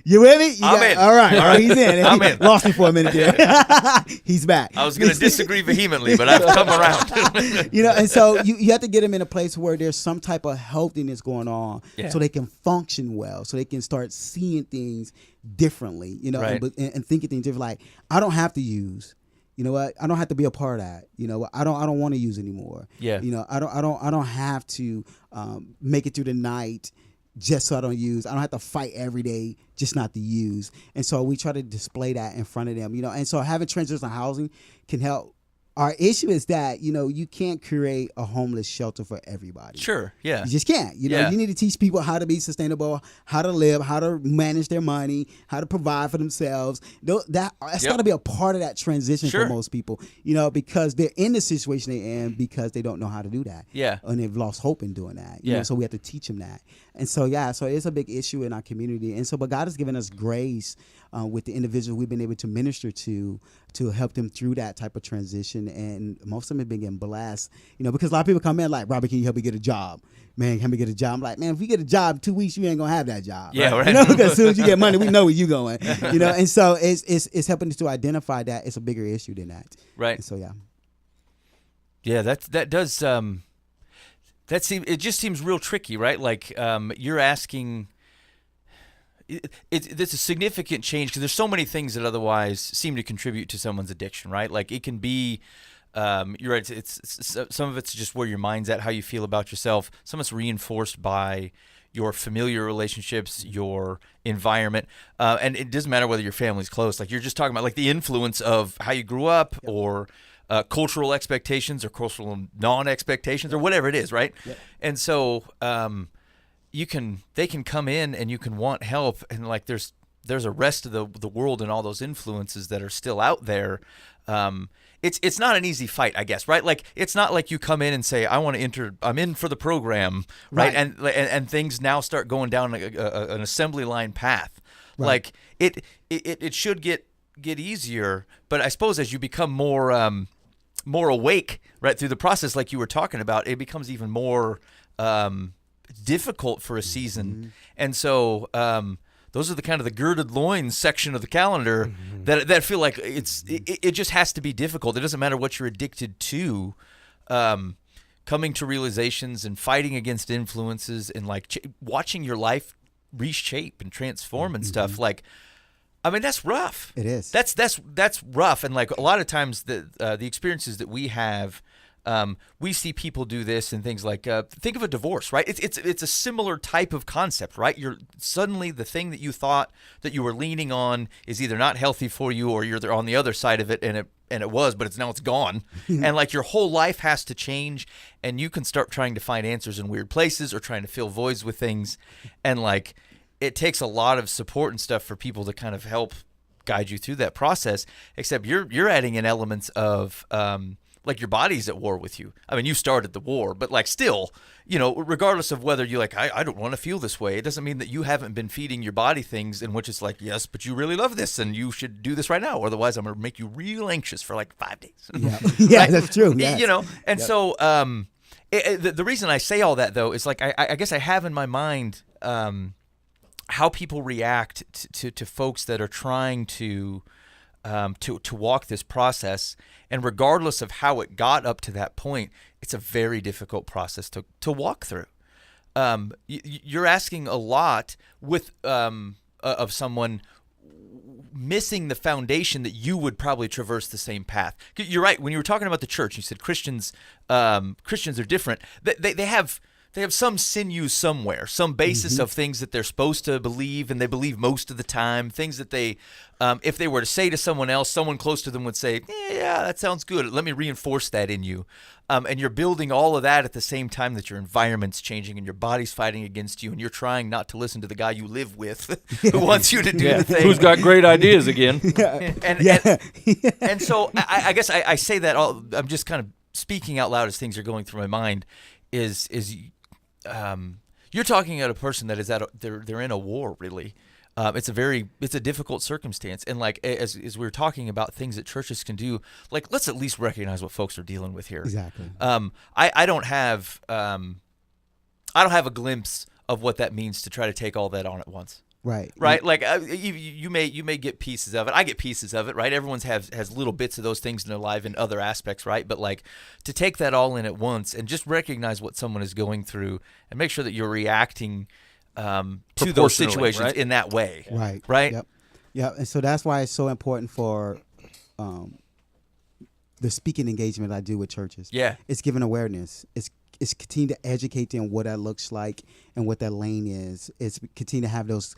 You with me? I'm in. All right. He's in. I'm in. Lost me for a minute there. He's back. I was going to disagree vehemently, but I've come around. And so you have to get them in a place where there's some type of healthiness going on, Yeah. so they can function well, so they can start seeing things differently, Right. and thinking things different. Like, I don't have to use. You know what? I don't have to be a part of that. I don't want to use anymore. Yeah. I don't have to make it through the night just so I don't use. I don't have to fight every day just not to use. And so we try to display that in front of them, and so having transitional housing can help. Our issue is that, you can't create a homeless shelter for everybody. Sure, yeah. You just can't. You need to teach people how to be sustainable, how to live, how to manage their money, how to provide for themselves. That's got to be a part of that transition for most people, because they're in the situation they're in because they don't know how to do that. Yeah. And they've lost hope in doing that. So we have to teach them that. And so, so it's a big issue in our community. And so, but God has given us grace with the individuals we've been able to minister to help them through that type of transition. And most of them have been getting blessed, because a lot of people come in like, Robbie, can you help me get a job? Man, can we get a job? I'm like, man, if we get a job in 2 weeks, you ain't gonna have that job. Yeah, right. Because as soon as you get money, we know where you going. And so it's helping us to identify that it's a bigger issue than that. Right. And so Yeah, that does it just seems real tricky, right? Like you're asking. It's a significant change because there's so many things that otherwise seem to contribute to someone's addiction, right? Like it can be, you're right. It's some of it's just where your mind's at, how you feel about yourself. Some of it's reinforced by your familiar relationships, your environment, and it doesn't matter whether your family's close. Like you're just talking about, like the influence of how you grew up, or cultural expectations, or cultural non-expectations, or whatever it is, right? Yep. And so. They can come in and you can want help, and like there's a rest of the world and all those influences that are still out there. It's not an easy fight, I guess, right? Like it's not like you come in and say, I'm in for the program, right? And things now start going down an assembly line path. Right. Like it should get easier, but I suppose as you become more awake, right, through the process, like you were talking about, it becomes even more difficult for a season. And so those are the kind of the girded loins section of the calendar that feel like it just has to be difficult. It doesn't matter what you're addicted to. Coming to realizations and fighting against influences and like watching your life reshape and transform and stuff. Like, I mean, that's rough. It is. That's rough. And like a lot of times the experiences that we have, we see people do this and things like, think of a divorce, right? It's a similar type of concept, right? You're suddenly the thing that you thought that you were leaning on is either not healthy for you, or you're on the other side of it and it was, but now it's gone. And like your whole life has to change, and you can start trying to find answers in weird places or trying to fill voids with things. And like, it takes a lot of support and stuff for people to kind of help guide you through that process, except you're adding in elements of, like your body's at war with you. I mean, you started the war, but like still, regardless of whether you're like, I don't want to feel this way, it doesn't mean that you haven't been feeding your body things in which it's like, yes, but you really love this and you should do this right now. Otherwise, I'm going to make you real anxious for like 5 days. Yeah, right? That's true. Yes. And so the reason I say all that, though, is like, I guess I have in my mind how people react to folks that are trying to walk this process. And regardless of how it got up to that point, it's a very difficult process to walk through. You're asking a lot with of someone missing the foundation that you would probably traverse the same path. You're right. When you were talking about the church, you said Christians are different. They have some sinews somewhere, some basis of things that they're supposed to believe, and they believe most of the time. Things that they, if they were to say to someone else, someone close to them would say, yeah, that sounds good. Let me reinforce that in you. And you're building all of that at the same time that your environment's changing and your body's fighting against you, and you're trying not to listen to the guy you live with who wants you to do the thing. Who's got great ideas again. And so I guess I say that I'm just kind of speaking out loud as things are going through my mind is you're talking at a person that is they're in a war, really. It's a difficult circumstance, and like as we were talking about things that churches can do, like let's at least recognize what folks are dealing with here. Exactly. I don't have a glimpse of what that means to try to take all that on at once. Right. Like you may get pieces of it. I get pieces of it. Right. Everyone's has little bits of those things in their life in other aspects. Right. But like to take that all in at once and just recognize what someone is going through and make sure that you're reacting to those situations, right, in that way. Right. Right. Yep. Yeah. And so that's why it's so important for the speaking engagement I do with churches. Yeah. It's giving awareness. It's continue to educate them what that looks like and what that lane is continue to have those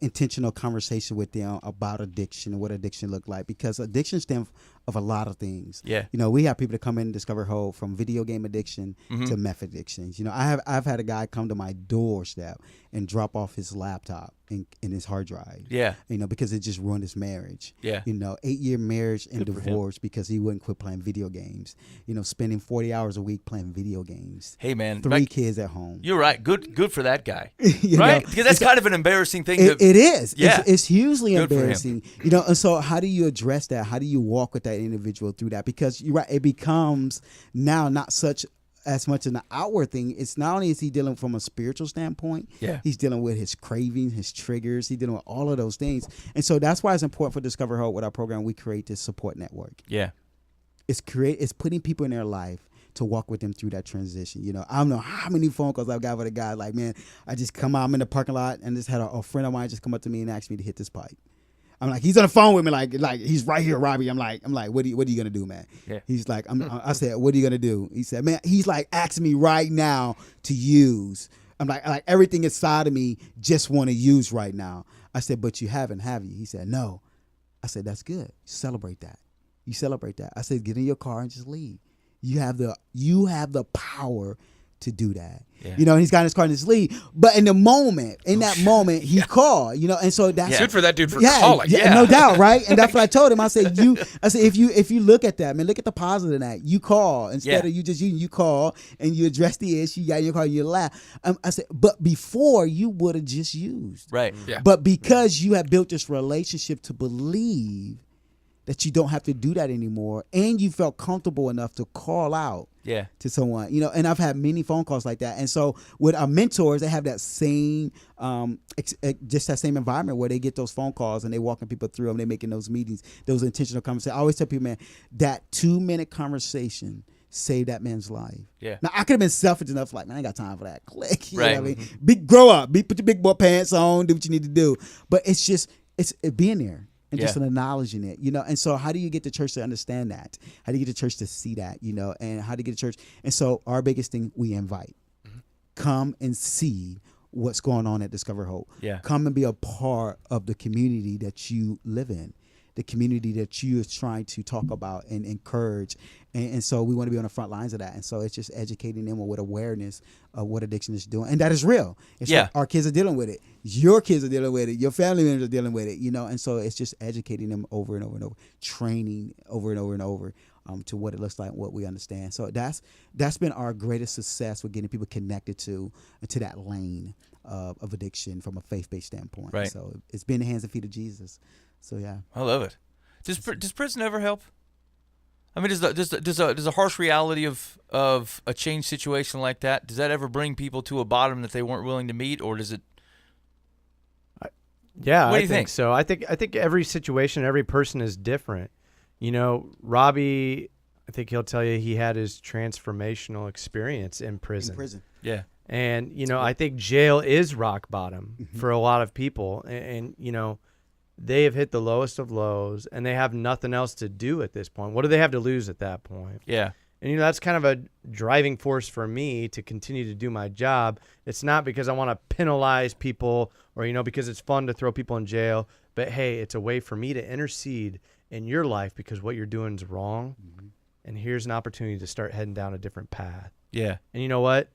intentional conversation with them about addiction and what addiction look like, because addiction stems of a lot of things. Yeah. We have people that come in and Discover Hope from video game addiction to meth addictions. I've had a guy come to my doorstep and drop off his laptop and his hard drive. Yeah. Because it just ruined his marriage. Yeah. 8-year marriage and Good for him. divorce because he wouldn't quit playing video games. Spending 40 hours a week playing video games. Hey, man. 3 kids at home. You're right. Good for that guy. You Right? know, Because that's kind of an embarrassing thing. it is. Yeah. It's hugely Good for him. embarrassing. And so how do you address that? How do you walk with that individual through that? Because you're right, it becomes now not as much an outward thing. It's not only is he dealing from a spiritual standpoint, he's dealing with his cravings, his triggers, he's dealing with all of those things. And so that's why it's important for Discover Hope with our program. We create this support network. Yeah. It's putting people in their life to walk with them through that transition. I don't know how many phone calls I've got with a guy like, man, I just come out, I'm in the parking lot, and just had a friend of mine just come up to me and ask me to hit this pipe. I'm like, he's on the phone with me, like he's right here, Robbie. I'm like, what are you gonna do, man? Yeah. He's like, I said, what are you gonna do? He said, man, he's like asking me right now to use. I'm like everything inside of me just want to use right now. I said, but you haven't, have you? He said, no. I said, that's good. Celebrate that. You celebrate that. I said, get in your car and just leave. You have the power to do that. Yeah. And he's got in his car and just leave. But in that moment, he called, and so that's Good for that dude for calling. Yeah, no doubt, right? And that's what I told him. I said, if you look at that, man, look at the positive in that. You call instead of you just you call and you address the issue. You got in your car and you laugh. I said, but before you would have just used, Right. Yeah. But because you have built this relationship to believe that you don't have to do that anymore, and you felt comfortable enough to call out to someone, and I've had many phone calls like that. And so with our mentors, they have that same, just that same environment where they get those phone calls and they walking people through them, they're making those meetings, those intentional conversations. I always tell people, man, that 2-minute conversation saved that man's life. Yeah. Now I could have been selfish enough, like, man, I ain't got time for that. Click. You know Right. what I mean? Grow up, put your big boy pants on, do what you need to do. But it's being there. And just an acknowledging it, and so how do you get the church to understand that? How do you get the church to see that, and how do you get the church? And so our biggest thing, we invite, come and see what's going on at Discover Hope. Yeah. Come and be a part of the community that you live in, the community that you are trying to talk about and encourage. And so we want to be on the front lines of that. And so it's just educating them with awareness of what addiction is doing. And that is real. It's like our kids are dealing with it. Your kids are dealing with it. Your family members are dealing with it, And so it's just educating them over and over and over, training over and over and over to what it looks like, what we understand. So that's been our greatest success with getting people connected to that lane of addiction from a faith-based standpoint. Right. So it's been the hands and feet of Jesus. So yeah. I love it. Does prison ever help? I mean, does a harsh reality of a change situation like that, does that ever bring people to a bottom that they weren't willing to meet, or does it? Yeah, What do you I think? think so. I think every situation, every person is different. Robbie, I think he'll tell you he had his transformational experience in prison. Yeah. And I think jail is rock bottom for a lot of people, and they have hit the lowest of lows, and they have nothing else to do at this point. What do they have to lose at that point? Yeah. And that's kind of a driving force for me to continue to do my job. It's not because I want to penalize people or because it's fun to throw people in jail, but hey, it's a way for me to intercede in your life because what you're doing is wrong. And here's an opportunity to start heading down a different path. Yeah. And you know what?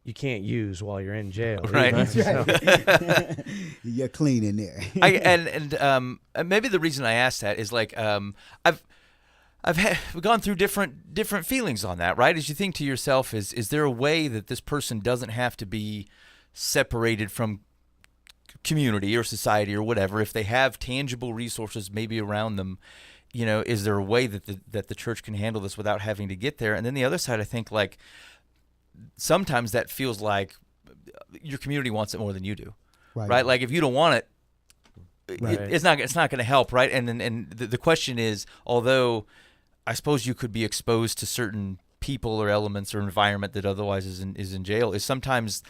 You can't use while you're in jail. Right. Right. You're clean in there. And maybe the reason I asked that is like we've gone through different feelings on that, right? As you think to yourself, is there a way that this person doesn't have to be separated from community or society or whatever if they have tangible resources maybe around them? Is there a way that the church can handle this without having to get there? And then the other side, I think, like, sometimes that feels like your community wants it more than you do, right? Like if you don't want it, it's not going to help, right? And the question is, although I suppose you could be exposed to certain people or elements or environment that otherwise is in jail, is sometimes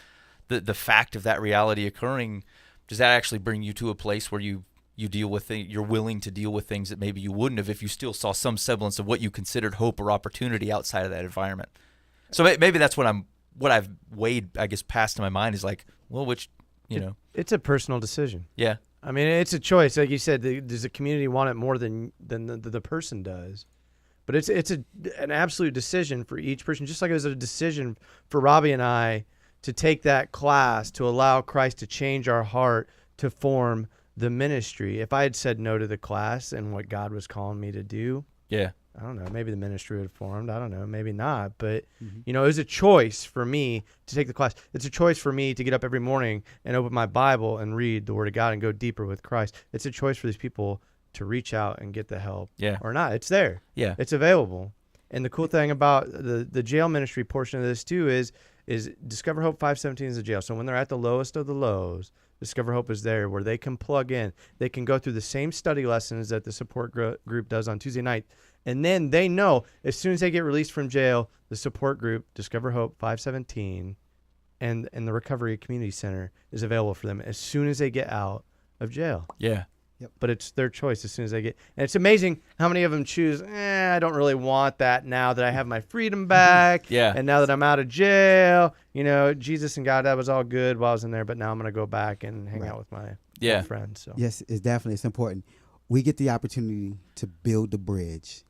the fact of that reality occurring, does that actually bring you to a place where you deal with you're willing to deal with things that maybe you wouldn't have if you still saw some semblance of what you considered hope or opportunity outside of that environment? So maybe that's what I'm what I've weighed, I guess, past in my mind is like, well, which, It's a personal decision. yeah, I mean, it's a choice. Like you said, does the community want it more than the person does? But it's an absolute decision for each person, just like it was a decision for Robbie and I to take that class, to allow Christ to change our heart to form the ministry. If I had said no to the class and what God was calling me to do, yeah, I don't know, maybe the ministry would have formed. I don't know, maybe not. But, it was a choice for me to take the class. It's a choice for me to get up every morning and open my Bible and read the Word of God and go deeper with Christ. It's a choice for these people to reach out and get the help or not. It's there. Yeah. It's available. And the cool thing about the jail ministry portion of this too is Discover Hope 517 is a jail. So when they're at the lowest of the lows, Discover Hope is there where they can plug in. They can go through the same study lessons that the support group does on Tuesday night. And then they know as soon as they get released from jail, the support group, Discover Hope 517, and the Recovery Community Center is available for them as soon as they get out of jail. yeah, But it's their choice as soon as they get. And it's amazing how many of them choose, I don't really want that now that I have my freedom back. Yeah. And now that I'm out of jail, Jesus and God, that was all good while I was in there, but now I'm going to go back and hang out with my old friends. So. Yes, it's important. We get the opportunity to build the bridge,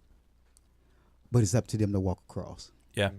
but it's up to them to walk across. yeah,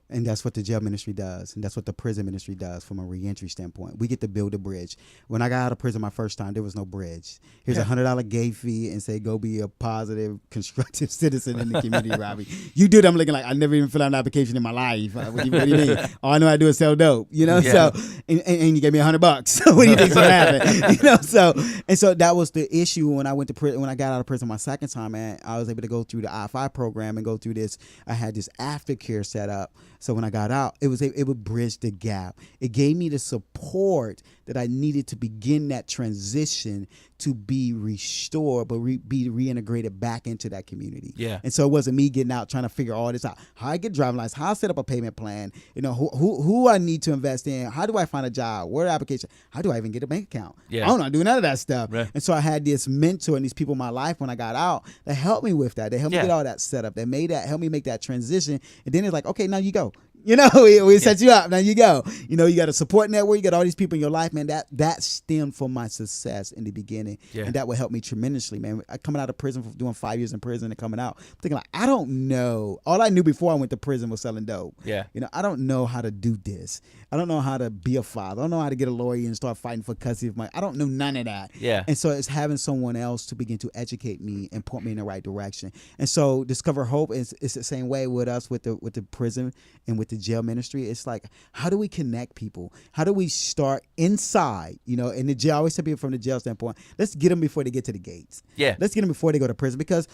And that's what the jail ministry does. And that's what the prison ministry does from a reentry standpoint. We get to build a bridge. When I got out of prison my first time, there was no bridge. Here's $100 gate fee and say, go be a positive, constructive citizen in the community, Robbie. You do it, I'm looking like I never even filled out an application in my life. What do you mean? All I know how to do is sell dope, So, and you gave me $100. So what do you think's going to happen? So that was the issue when I went to prison. When I got out of prison my second time, man, I was able to go through the I-5 program and go through this. I had this aftercare set up. So when I got out, it would bridge the gap. It gave me the support that I needed to begin that transition to be restored, but be reintegrated back into that community. Yeah. And so it wasn't me getting out trying to figure all this out. How I get driving license, how I set up a payment plan, who I need to invest in, how do I find a job, where application, how do I even get a bank account? Yeah. I don't know, I do none of that stuff. Right. And so I had this mentor and these people in my life when I got out that helped me with that. They helped me get all that set up. They helped me make that transition. And then it's like, okay, now you go. We set you up. Now you go. You got a support network. You got all these people in your life, man. That stemmed from my success in the beginning, and that would help me tremendously, man. Coming out of prison, for doing 5 years in prison and coming out, I'm thinking like, I don't know. All I knew before I went to prison was selling dope. Yeah. I don't know how to do this. I don't know how to be a father. I don't know how to get a lawyer and start fighting for custody of my. I don't know none of that. Yeah. And so it's having someone else to begin to educate me and point me in the right direction. And so Discover Hope is the same way with us with the prison and with the jail ministry. It's like, how do we connect people? How do we start inside? In the jail, I always tell people from the jail standpoint, let's get them before they get to the gates. Yeah. Let's get them before they go to prison, because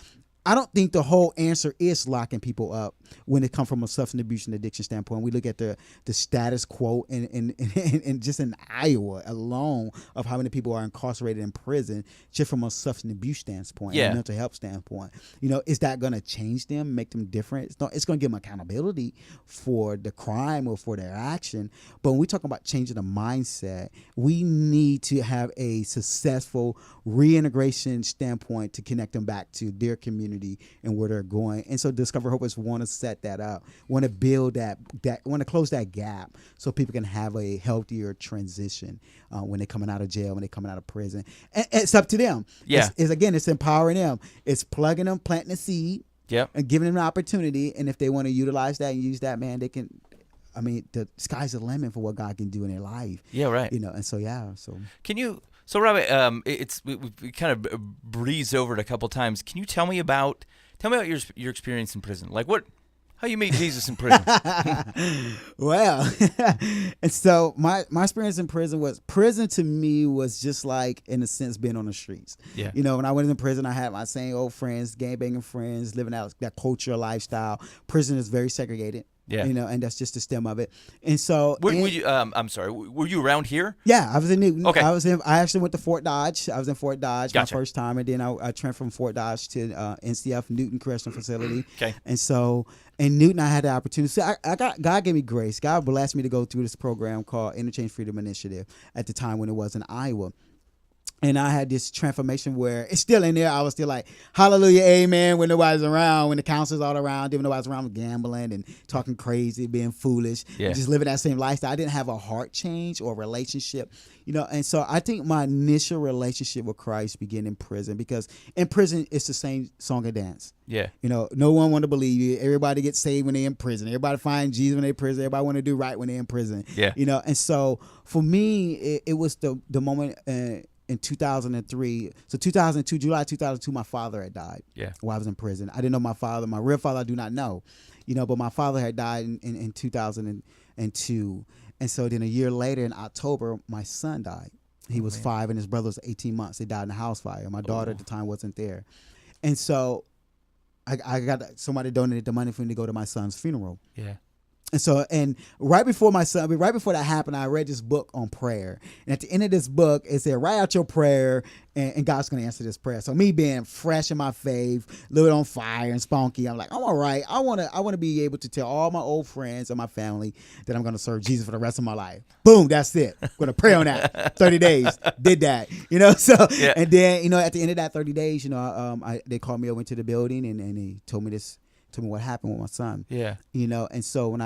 I don't think the whole answer is locking people up when it comes from a substance abuse and addiction standpoint. We look at the status quo in just in Iowa alone of how many people are incarcerated in prison just from a substance abuse standpoint, and a mental health standpoint. Is that going to change them, make them different? It's going to give them accountability for the crime or for their action. But when we talk about changing the mindset, we need to have a successful reintegration standpoint to connect them back to their community and where they're going. And so Discover Hope is want to set that up, want to build that want to close that gap so people can have a healthier transition when they're coming out of jail, when they're coming out of prison. And it's up to them. Yeah. It's empowering them. It's plugging them, planting a seed, and giving them an opportunity. And if they want to utilize that and use that, man, they can. I mean, the sky's the limit for what God can do in their life. Yeah, right. And so, so. Can you... So, Robbie, we kind of breezed over it a couple times. Can you tell me about your experience in prison? Like how you meet Jesus in prison? Well, and so my experience in prison to me was just like, in a sense, being on the streets. Yeah. When I went in prison, I had my same old friends, gangbanging friends, living out that culture lifestyle. Prison is very segregated. Yeah. And that's just the stem of it. And so, were you, I'm sorry, were you around here? Yeah, I was in Newton. Okay. I actually went to Fort Dodge. I was in Fort Dodge Gotcha. my first time, and then I transferred from Fort Dodge to NCF, Newton Correctional Facility. Okay. And so in Newton, I had the opportunity. So God gave me grace. God blessed me to go through this program called Interchange Freedom Initiative at the time when it was in Iowa. And I had this transformation where it's still in there. I was still like, hallelujah, amen, when nobody's around, when the counselor's all around, when nobody's around, gambling and talking crazy, being foolish, and just living that same lifestyle. I didn't have a heart change or a relationship, and so I think my initial relationship with Christ began in prison, because in prison, it's the same song and dance. Yeah. No one want to believe you. Everybody gets saved when they're in prison. Everybody find Jesus when they're in prison. Everybody want to do right when they're in prison. Yeah. And so for me, it was the moment in 2003. So 2002, July 2002, my father had died. Yeah. While I was in prison. I didn't know my father. My real father I do not know. But my father had died in 2002. And so then a year later in October, my son died. He was 5 and his brother was 18 months. They died in a house fire. My daughter at the time wasn't there. And so I got somebody donated the money for me to go to my son's funeral. Yeah. And so, right before that happened, I read this book on prayer. And at the end of this book, it said, write out your prayer, and God's going to answer this prayer. So me being fresh in my faith, a little bit on fire and spunky, I'm like, I'm all right. I want to be able to tell all my old friends and my family that I'm going to serve Jesus for the rest of my life. Boom, that's it. I'm going to pray on that. 30 days, did that. So, yeah. And then, at the end of that 30 days, they called me over into the building, and they told me what happened with my son. Yeah. And so when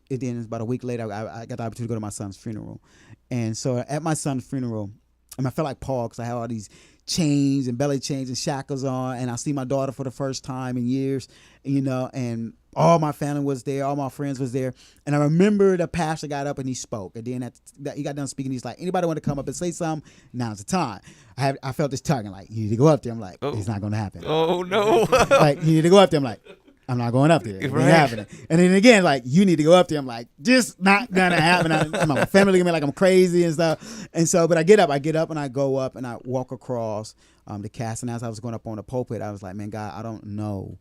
then about a week later, I got the opportunity to go to my son's funeral. And so at my son's funeral, I felt like Paul, because I had all these chains and belly chains and shackles on, and I see my daughter for the first time in years, and all my family was there, all my friends was there. And I remember the pastor got up and he spoke. And then he got done speaking, he's like, anybody want to come up and say something? Now's the time. I felt this tugging, like, you need to go up there. I'm like, it's not going to happen. Oh, no. Like, you need to go up there. I'm like, I'm not going up there. It ain't happening. And then again, like, you need to go up there. I'm like, just not gonna happen. My family looking at me like I'm crazy and stuff. And so, but I get up and I go up and I walk across the cast. And as I was going up on the pulpit, I was like, man, God, I don't know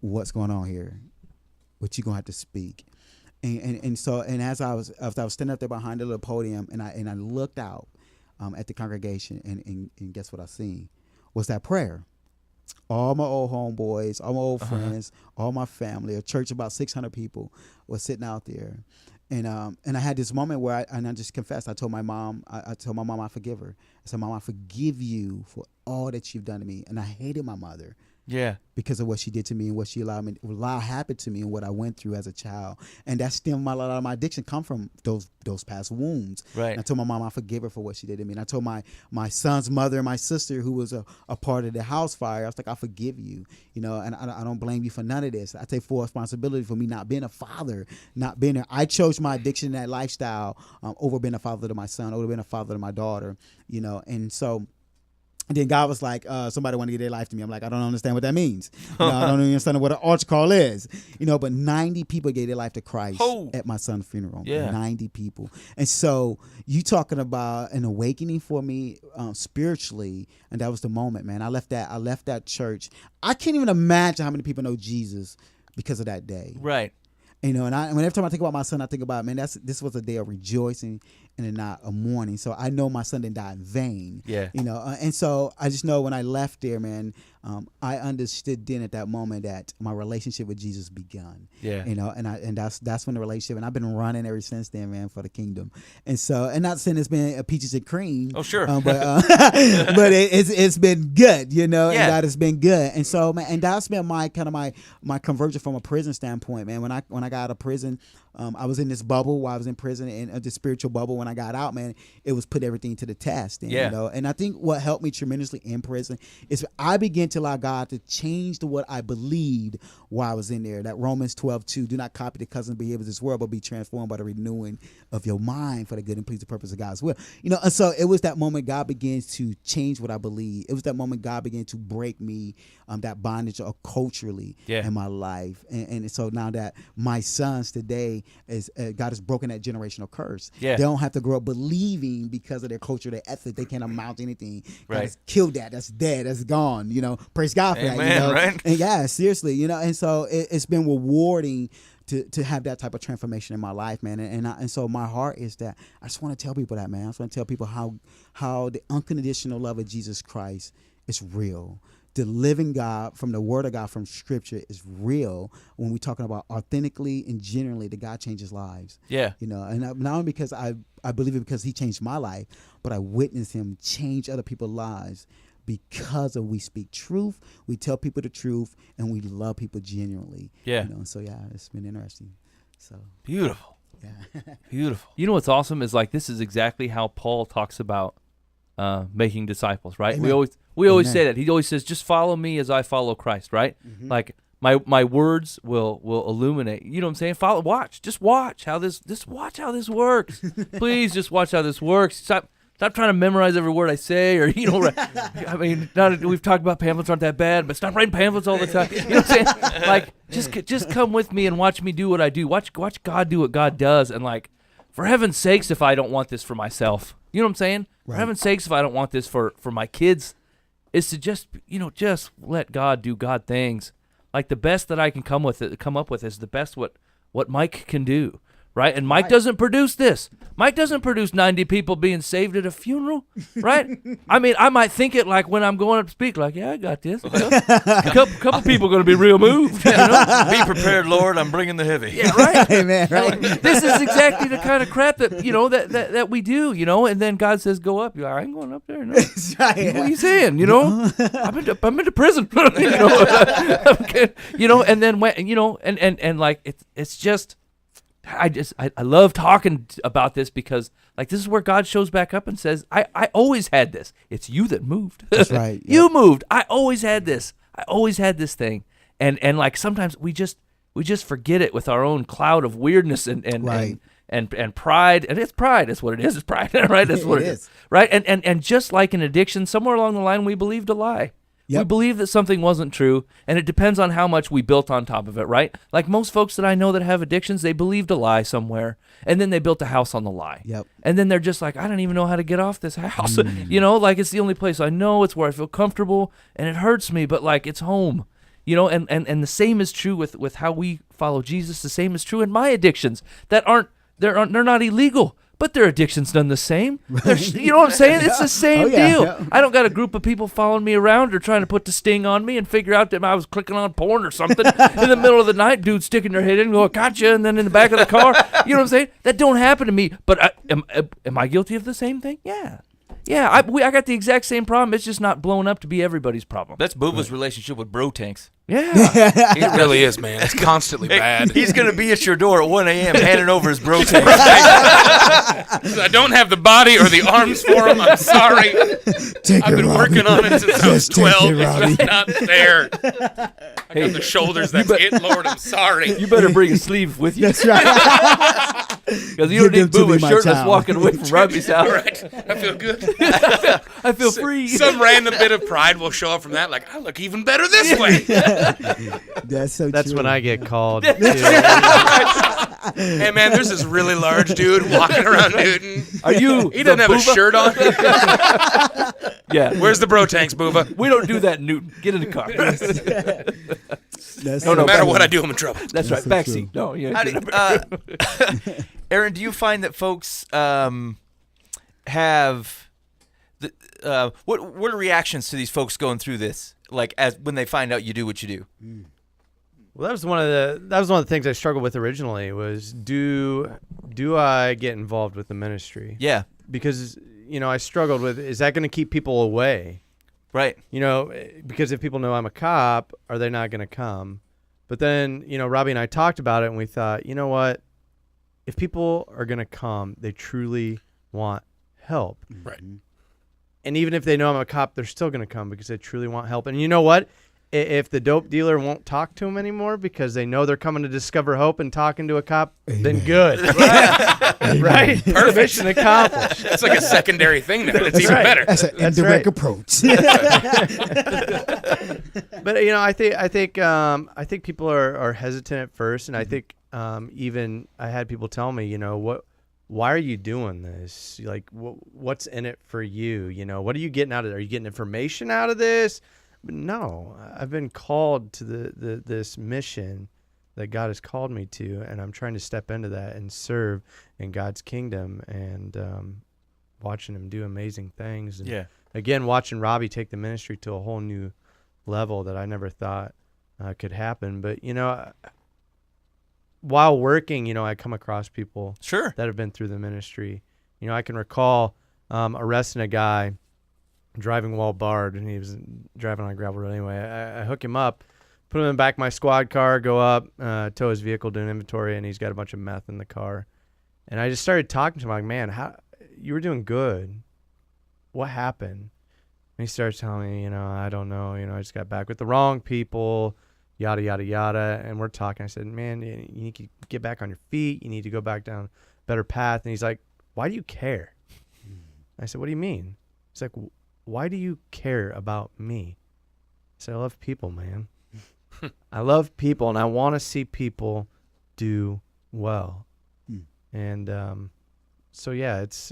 what's going on here, but you're gonna have to speak. And so as I was standing up there behind the little podium, and I looked out at the congregation, and guess what I seen was that prayer. All my old homeboys, all my old friends, all my family, a church of about 600 people was sitting out there. And I had this moment where I just confessed. I told my mom, I forgive her. I said, Mom, I forgive you for all that you've done to me. And I hated my mother. Yeah. Because of what she did to me and what she allowed happen to me and what I went through as a child. And that stemmed a lot of my addiction come from those past wounds. Right. And I told my mom I forgive her for what she did to me. And I told my son's mother and my sister, who was a part of the house fire, I was like, I forgive you, and I don't blame you for none of this. I take full responsibility for me not being a father, not being there. I chose my addiction and that lifestyle over being a father to my son, over being a father to my daughter, and so. And then God was like, somebody want to give their life to me. I'm like, I don't understand what that means. I don't understand what an altar call is. But 90 people gave their life to Christ at my son's funeral. Yeah. 90 people. And so you talking about an awakening for me spiritually, and that was the moment, man. I left that church. I can't even imagine how many people know Jesus because of that day. Right. And every time I think about my son, I think about, man, this was a day of rejoicing and not a mourning. So I know my son didn't die in vain. Yeah. And so I just know when I left there, man, I understood then at that moment that my relationship with Jesus begun. Yeah. And that's when the relationship, and I've been running ever since then, man, for the kingdom. And so, and not saying it's been peaches and cream. Oh, sure. But but it's been good, and Yeah. God has been good. And so, man, and that's been my kind of my conversion from a prison standpoint, man. When I got out of prison, I was in this bubble while I was in prison, and the spiritual bubble. When I got out, man, it was put everything to the test. And, Yeah. And I think what helped me tremendously in prison is I began to allow God to change what I believed while I was in there. That Romans 12:2, do not copy the cousin behaviors of this world, but be transformed by the renewing of your mind for the good and pleasing purpose of God's will. And so it was that moment God began to change what I believe. It was that moment God began to break me that bondage culturally in my life. And so now that my sons today is God has broken that generational curse. Yeah. They don't have to grow up believing because of their culture, their ethic, they can't amount to anything. God Right. has killed that. That's dead. That's gone. Praise God for Amen, that. right? And yeah, seriously, and so it's been rewarding to have that type of transformation in my life, man. And so my heart is that I just want to tell people that, man. I just want to tell people how the unconditional love of Jesus Christ is real. the living God from the Word of God from Scripture is real when we're talking about authentically and genuinely that God changes lives. Yeah. You know, and not only because I believe it because He changed my life, but I witnessed Him change other people's lives because of we speak truth, we tell people the truth, and we love people genuinely. Yeah. You know, so yeah, it's been interesting. So Beautiful. yeah. Beautiful. You know what's awesome is like this is exactly how Paul talks about making disciples, right? Amen. We always Amen. say that. He always says, "Just follow me as I follow Christ," right? Mm-hmm. Like my words will illuminate. You know what I'm saying? Just watch how this works. Please just watch how this works. Stop trying to memorize every word I say, or I mean, we've talked about pamphlets aren't that bad, but stop writing pamphlets all the time. You know what I'm saying? Like, just come with me and watch me do what I do. Watch God do what God does, and like, for heaven's sakes, if I don't want this for myself, you know what I'm saying? Right. For heaven's sakes, if I don't want this for my kids, is to just let God do God things. Like the best that I can come up with is the best what Mike can do. Right? And Mike doesn't produce this. Mike doesn't produce 90 people being saved at a funeral, right? I mean, I might think it like when I'm going up to speak, like, yeah, I got this. A couple people are going to be real moved. You know? Be prepared, Lord. I'm bringing the heavy. Yeah, right. Amen. Right. This is exactly the kind of crap that that we do, and then God says, "Go up." You're like, I ain't going up there. No. What are you saying? I've been to prison. And then and like it's just. I love talking about this because like this is where God shows back up and says, I always had this. It's you that moved. That's right. You moved. I always had this. I always had this thing. And like sometimes we just forget it with our own cloud of weirdness and Right. and pride. And it's pride. That's what it is. It's pride. Right? That's what it is. Right? And just like an addiction, somewhere along the line we believed a lie. Yep. We believe that something wasn't true, and it depends on how much we built on top of it, right? Like most folks that I know that have addictions, they believed a lie somewhere, and then they built a house on the lie. Yep. And then they're just like, I don't even know how to get off this house. Like it's the only place I know. It's where I feel comfortable, and it hurts me, but like it's home. And the same is true with how we follow Jesus. The same is true in my addictions they're not illegal. But their addiction's done the same. You know what I'm saying? It's the same deal. Yeah. I don't got a group of people following me around or trying to put the sting on me and figure out that I was clicking on porn or something in the middle of the night. Dude sticking their head in and going, gotcha, and then in the back of the car. You know what I'm saying? That don't happen to me. But am I guilty of the same thing? Yeah. Yeah, I got the exact same problem. It's just not blown up to be everybody's problem. That's Booba's relationship with bro tanks. Yeah. It really is, man. It's constantly bad. He's going to be at your door at 1 a.m. handing over his bro tanks. I don't have the body or the arms for him. I'm sorry. I've been working on it since I was 12. It's just not there. I got the shoulders. That's it, Lord. I'm sorry. You better bring a sleeve with you. That's right. Because you don't need Give them to me, Booba my shirtless child. walking away from Robbie's house. All right. I feel good. I feel free. Some random bit of pride will show up from that. Like, I look even better this way. That's so That's true. when I get called. Hey, man, there's this really large dude walking around Newton. Are you He doesn't have a shirt on. Yeah. Where's the bro tanks, Booba? We don't do that, Newton. Get in the car. That's No so matter true. what I do, I'm in trouble. That's right. so Backseat. No, yeah. How do, Aaron, do you find that folks have the what are reactions to these folks going through this? Like as when they find out you do what you do. Well, that was one of the things I struggled with originally was do I get involved with the ministry? Yeah. Because I struggled with, is that going to keep people away? Right. Because if people know I'm a cop, are they not going to come? But then, Robbie and I talked about it and we thought, you know what? If people are going to come, they truly want help. Right. And even if they know I'm a cop, they're still going to come because they truly want help. And you know what? If the dope dealer won't talk to them anymore because they know they're coming to Discover Hope and talking to a cop, then good. Right? Perfect. Mission accomplished. It's like a secondary thing now. It's even right. better. That's an That's indirect right. approach. But I think people are hesitant at first, and I think even I had people tell me, why are you doing this? Like, what's in it for you? What are you getting out of it? Are you getting information out of this? But no, I've been called to this mission that God has called me to, and I'm trying to step into that and serve in God's kingdom and watching Him do amazing things. And Yeah. again, watching Robbie take the ministry to a whole new level that I never thought could happen. But, while working, I come across people Sure. that have been through the ministry. I can recall arresting a guy driving while barred, and he was driving on a gravel road anyway. I hook him up, put him in the back of my squad car, go up, tow his vehicle, do an inventory, and he's got a bunch of meth in the car. And I just started talking to him like, man, you were doing good. What happened? And he started telling me, I don't know. I just got back with the wrong people, yada, yada, yada. And we're talking. I said, man, you need to get back on your feet. You need to go back down a better path. And he's like, why do you care? I said, what do you mean? He's like, why do you care about me? I said, I love people, man. I love people, and I want to see people do well. And so, yeah, it's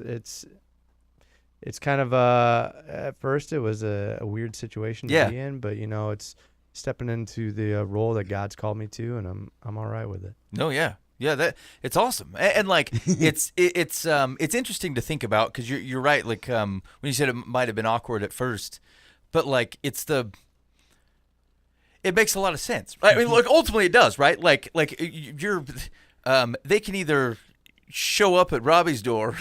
kind of at first it was a weird situation to be in, but it's stepping into the role that God's called me to, and I'm all right with it. No, yeah, that it's awesome, and like it's interesting to think about, because you're right. Like when you said it might have been awkward at first, but like it makes a lot of sense, right? I mean, look, ultimately it does, right? Like you're they can either show up at Robbie's door,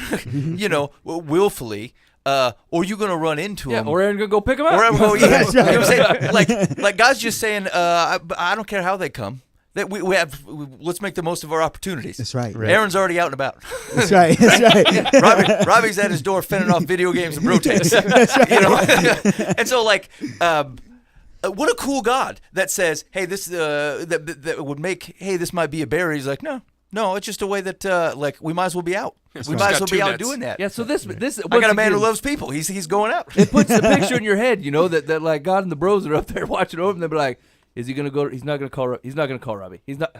willfully, or you're gonna run into him, or Aaron gonna go pick him up, or I'm going, yeah. You know what I'm saying? Like God's just saying, I don't care how they come. That we have, let's make the most of our opportunities. That's right. Aaron's already out and about. That's right. That's right. Robbie's at his door fending off video games and bro tapes. And so like, what a cool God that says, hey, this that would make, hey, this might be a bear. He's like, no, it's just a way that like we might as well be out. We might as well be out doing that. Yeah. So this I got a man who loves people. He's going out. It puts the picture in your head, that like God and the bros are up there watching over, and they'll be like, is he gonna go? He's not gonna call Robbie. He's not.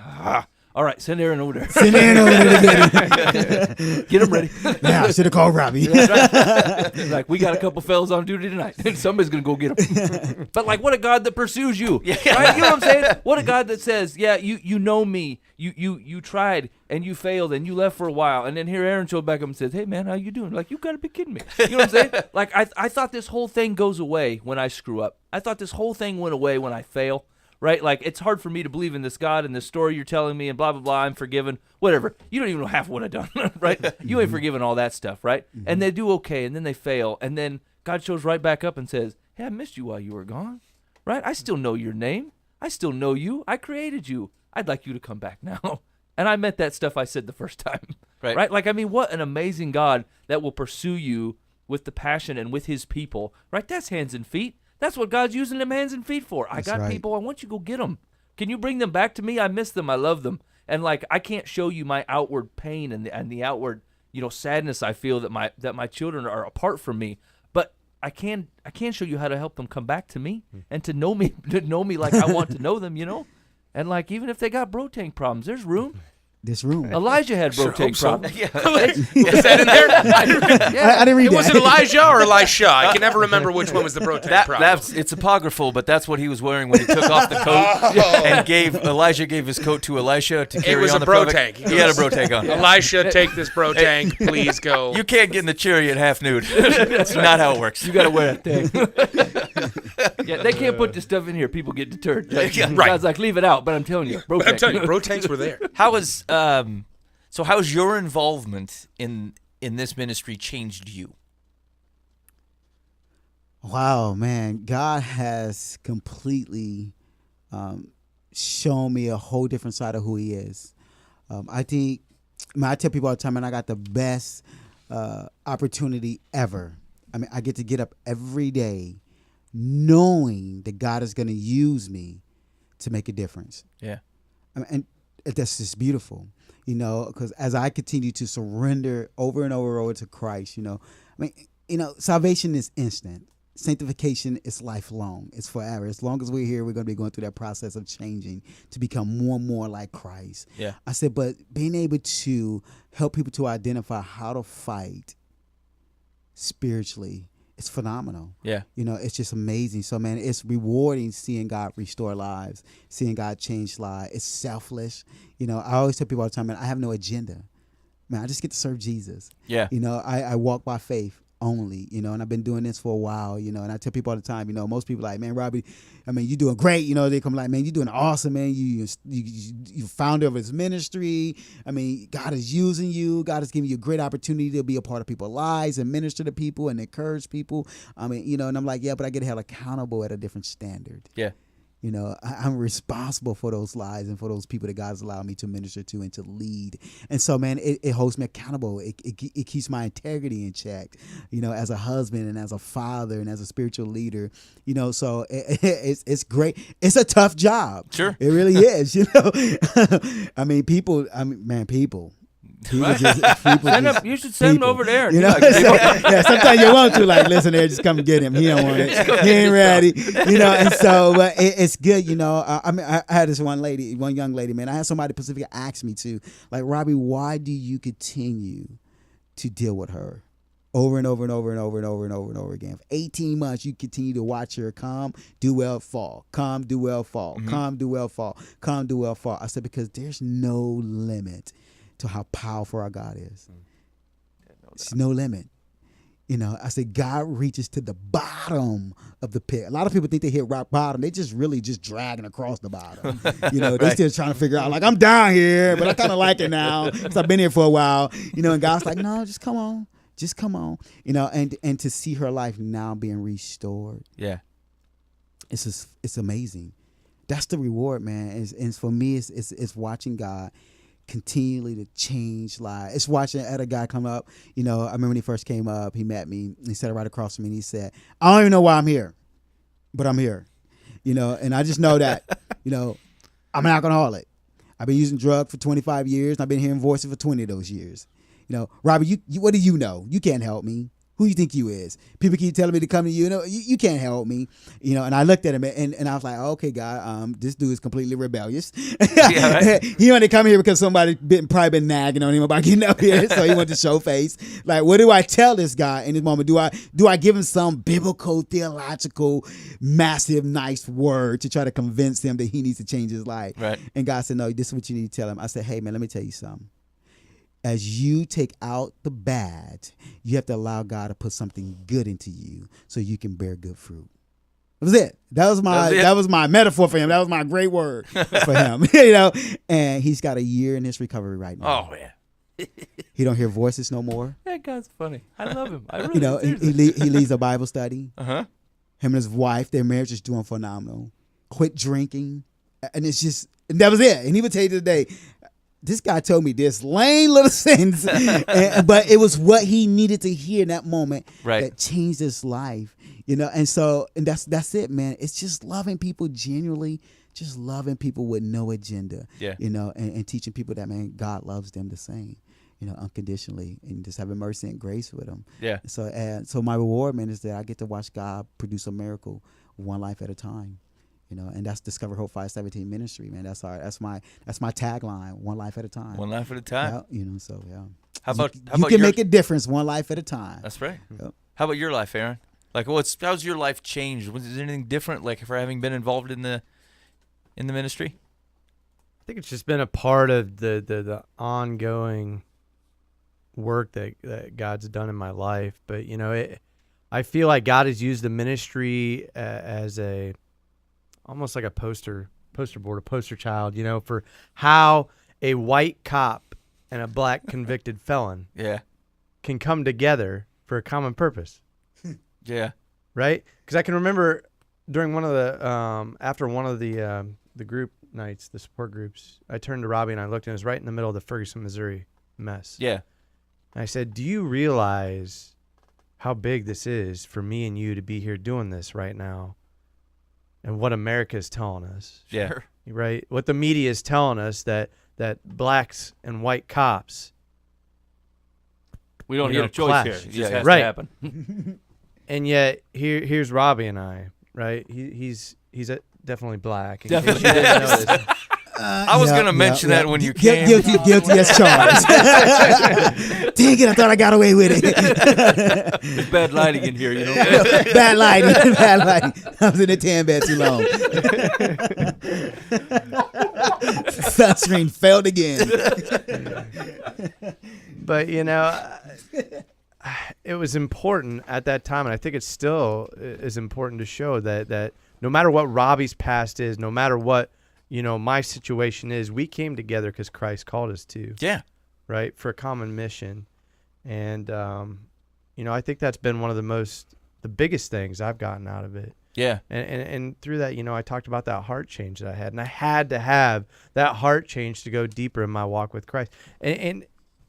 All right, send Aaron over there. Send Aaron over there to get him ready. Now I should have called Robbie. Right. Like, we got a couple fellas on duty tonight, and somebody's gonna go get him. But like, what a God that pursues you. Yeah. Right? You know what I'm saying? What a God that says, yeah, you know me. You tried and you failed and you left for a while, and then here Aaron showed back up and says, hey man, how you doing? Like, you gotta be kidding me. You know what I'm saying? Like, I thought this whole thing goes away when I screw up. I thought this whole thing went away when I fail. Right? Like, it's hard for me to believe in this God and this story you're telling me and blah, blah, blah, I'm forgiven, whatever. You don't even know half of what I've done, right? You ain't forgiven all that stuff, right? And they do okay, and then they fail, and then God shows right back up and says, hey, I missed you while you were gone, right? I still know your name. I still know you. I created you. I'd like you to come back now. And I meant that stuff I said the first time, right? Like, I mean, what an amazing God that will pursue you with the passion and with his people, right? That's hands and feet. That's what God's using them hands and feet for. I got people. I want you to go get them. Can you bring them back to me? I miss them. I love them. And like, I can't show you my outward pain and the outward, sadness I feel that my children are apart from me. But I can show you how to help them come back to me and to know me like I want to know them. And like, even if they got bro tank problems, there's room. This room. Elijah had bro tank problems. Yeah. Is that in there? I didn't read that. Was it Elijah or Elisha? I can never remember which one was the bro tank problem. It's apocryphal, but that's what he was wearing when he took off the coat and Elijah gave his coat to Elisha to carry on the bro tank. He had a bro tank on. Elisha, take this bro tank, please go. You can't get in the chariot half nude. That's not how it works. You got to wear a thing. Yeah, they can't put this stuff in here. People get deterred. Like, God's like, leave it out. But I'm telling you, bro tanks were there. How's your involvement in this ministry changed you? Wow, man. God has completely shown me a whole different side of who he is. I tell people all the time, man, I got the best opportunity ever. I mean, I get to get up every day knowing that God is going to use me to make a difference. Yeah. I mean, and that's just beautiful, because as I continue to surrender over and over to Christ, salvation is instant. Sanctification is lifelong. It's forever. As long as we're here, we're going to be going through that process of changing to become more and more like Christ. Yeah. I said, but being able to help people to identify how to fight spiritually, it's phenomenal. Yeah. It's just amazing. So, man, it's rewarding seeing God restore lives, seeing God change lives. It's selfless. I always tell people all the time, man, I have no agenda. Man, I just get to serve Jesus. Yeah. I walk by faith only, you know, and I've been doing this for a while, you know, and I tell people all the time, you know, most people like, man, Robbie, I mean, you're doing great, you know, they come like, man, you're doing awesome, man, you're founder of his ministry. I mean, God is using you. God is giving you a great opportunity to be a part of people's lives and minister to people and encourage people. I mean, you know, and I'm like, yeah, but I get held accountable at a different standard. Yeah. You know, I'm responsible for those lives and for those people that God's allowed me to minister to and to lead. And so, man, it holds me accountable. It keeps my integrity in check, you know, as a husband and as a father and as a spiritual leader, you know, so it's great. It's a tough job. Sure. It really is, you know. people. You should send him over to Aaron. You know, yeah, sometimes you want to, like, listen there, just come and get him. He don't want it. He ain't ready. You know, and so, but it's good, you know. I had this one young lady, man. I had somebody specifically ask me to, like, Robbie, why do you continue to deal with her over and over and over and over and over and over and over again? For 18 months, you continue to watch her come, do well, fall, come, do well, fall, come, do well, fall, come, do well, fall. I said, because there's no limit to how powerful our God is. There's no limit. You know, I said, God reaches to the bottom of the pit. A lot of people think they hit rock bottom. They just really just dragging across the bottom. You know, they still trying to figure out, like, I'm down here, but I kind of like it now because I've been here for a while. You know, and God's like, no, just come on. Just come on. You know, and to see her life now being restored. Yeah. It's amazing. That's the reward, man. And for me, it's watching God continually to change lives. It's watching a guy come up. You know, I remember when he first came up, he met me. He sat right across from me, and he said, I don't even know why I'm here, but I'm here. You know, and I just know that, you know, I'm an alcoholic. I've been using drugs for 25 years, and I've been hearing voices for 20 of those years. You know, Robbie, you what do you know? You can't help me. Who you think you is? People keep telling me to come to you. You know, you can't help me. You know, and I looked at him and I was like, okay, God, this dude is completely rebellious. Yeah, right? He wanted to come here because somebody probably been nagging on him about getting up here, so he wanted to show face. Like, what do I tell this guy in this moment? Do I give him some biblical, theological, massive, nice word to try to convince him that he needs to change his life? Right. And God said, no, this is what you need to tell him. I said, hey, man, let me tell you something. As you take out the bad, you have to allow God to put something good into you so you can bear good fruit. That was it. That was my metaphor for him. That was my great word for him. You know, and he's got a year in his recovery right now. Oh, man. He don't hear voices no more. That guy's funny. I love him. I really You know, he leads a Bible study. Uh-huh. Him and his wife, their marriage is doing phenomenal. Quit drinking. And it's just, and that was it. And he would tell you today, this guy told me this lame little sentence, but it was what he needed to hear in that moment that changed his life, you know. And so, and that's it, man. It's just loving people genuinely, just loving people with no agenda, you know, and teaching people that, man, God loves them the same, you know, unconditionally, and just having mercy and grace with them. Yeah. So my reward, man, is that I get to watch God produce a miracle one life at a time. You know, and that's Discover Hope 517 ministry, man. That's my tagline: one life at a time. One life at a time. Yeah, you know, so yeah. How about you can make a difference one life at a time. That's right. Yep. How about your life, Aaron? Like, how's your life changed? Was there anything different, like, for having been involved in the ministry? I think it's just been a part of the ongoing work that God's done in my life. But you know, I feel like God has used the ministry as almost like a poster board, a poster child, you know, for how a white cop and a black convicted felon can come together for a common purpose. Yeah. Right? Because I can remember during one of the, after one of the group nights, the support groups, I turned to Robbie and I looked, and it was right in the middle of the Ferguson, Missouri mess. Yeah. And I said, do you realize how big this is for me and you to be here doing this right now? And what America is telling us. Yeah. Sure. Right? What the media is telling us that blacks and white cops. We don't get a choice clash. here. It just has right. to happen. And yet here's Robbie and I, right? He's definitely black. Definitely. You didn't know this. I was going to mention that when you came. Guilty as charged. Dang it, I thought I got away with it. There's bad lighting in here, you know. Bad lighting. I was in the tan bed too long. Sunscreen failed again. But, you know, it was important at that time, and I think it still is important to show that no matter what Robbie's past is, no matter what, my situation is, we came together because Christ called us to. Yeah. Right? For a common mission. And, I think that's been one of the biggest things I've gotten out of it. Yeah. And through that, I talked about that heart change that I had. And I had to have that heart change to go deeper in my walk with Christ. And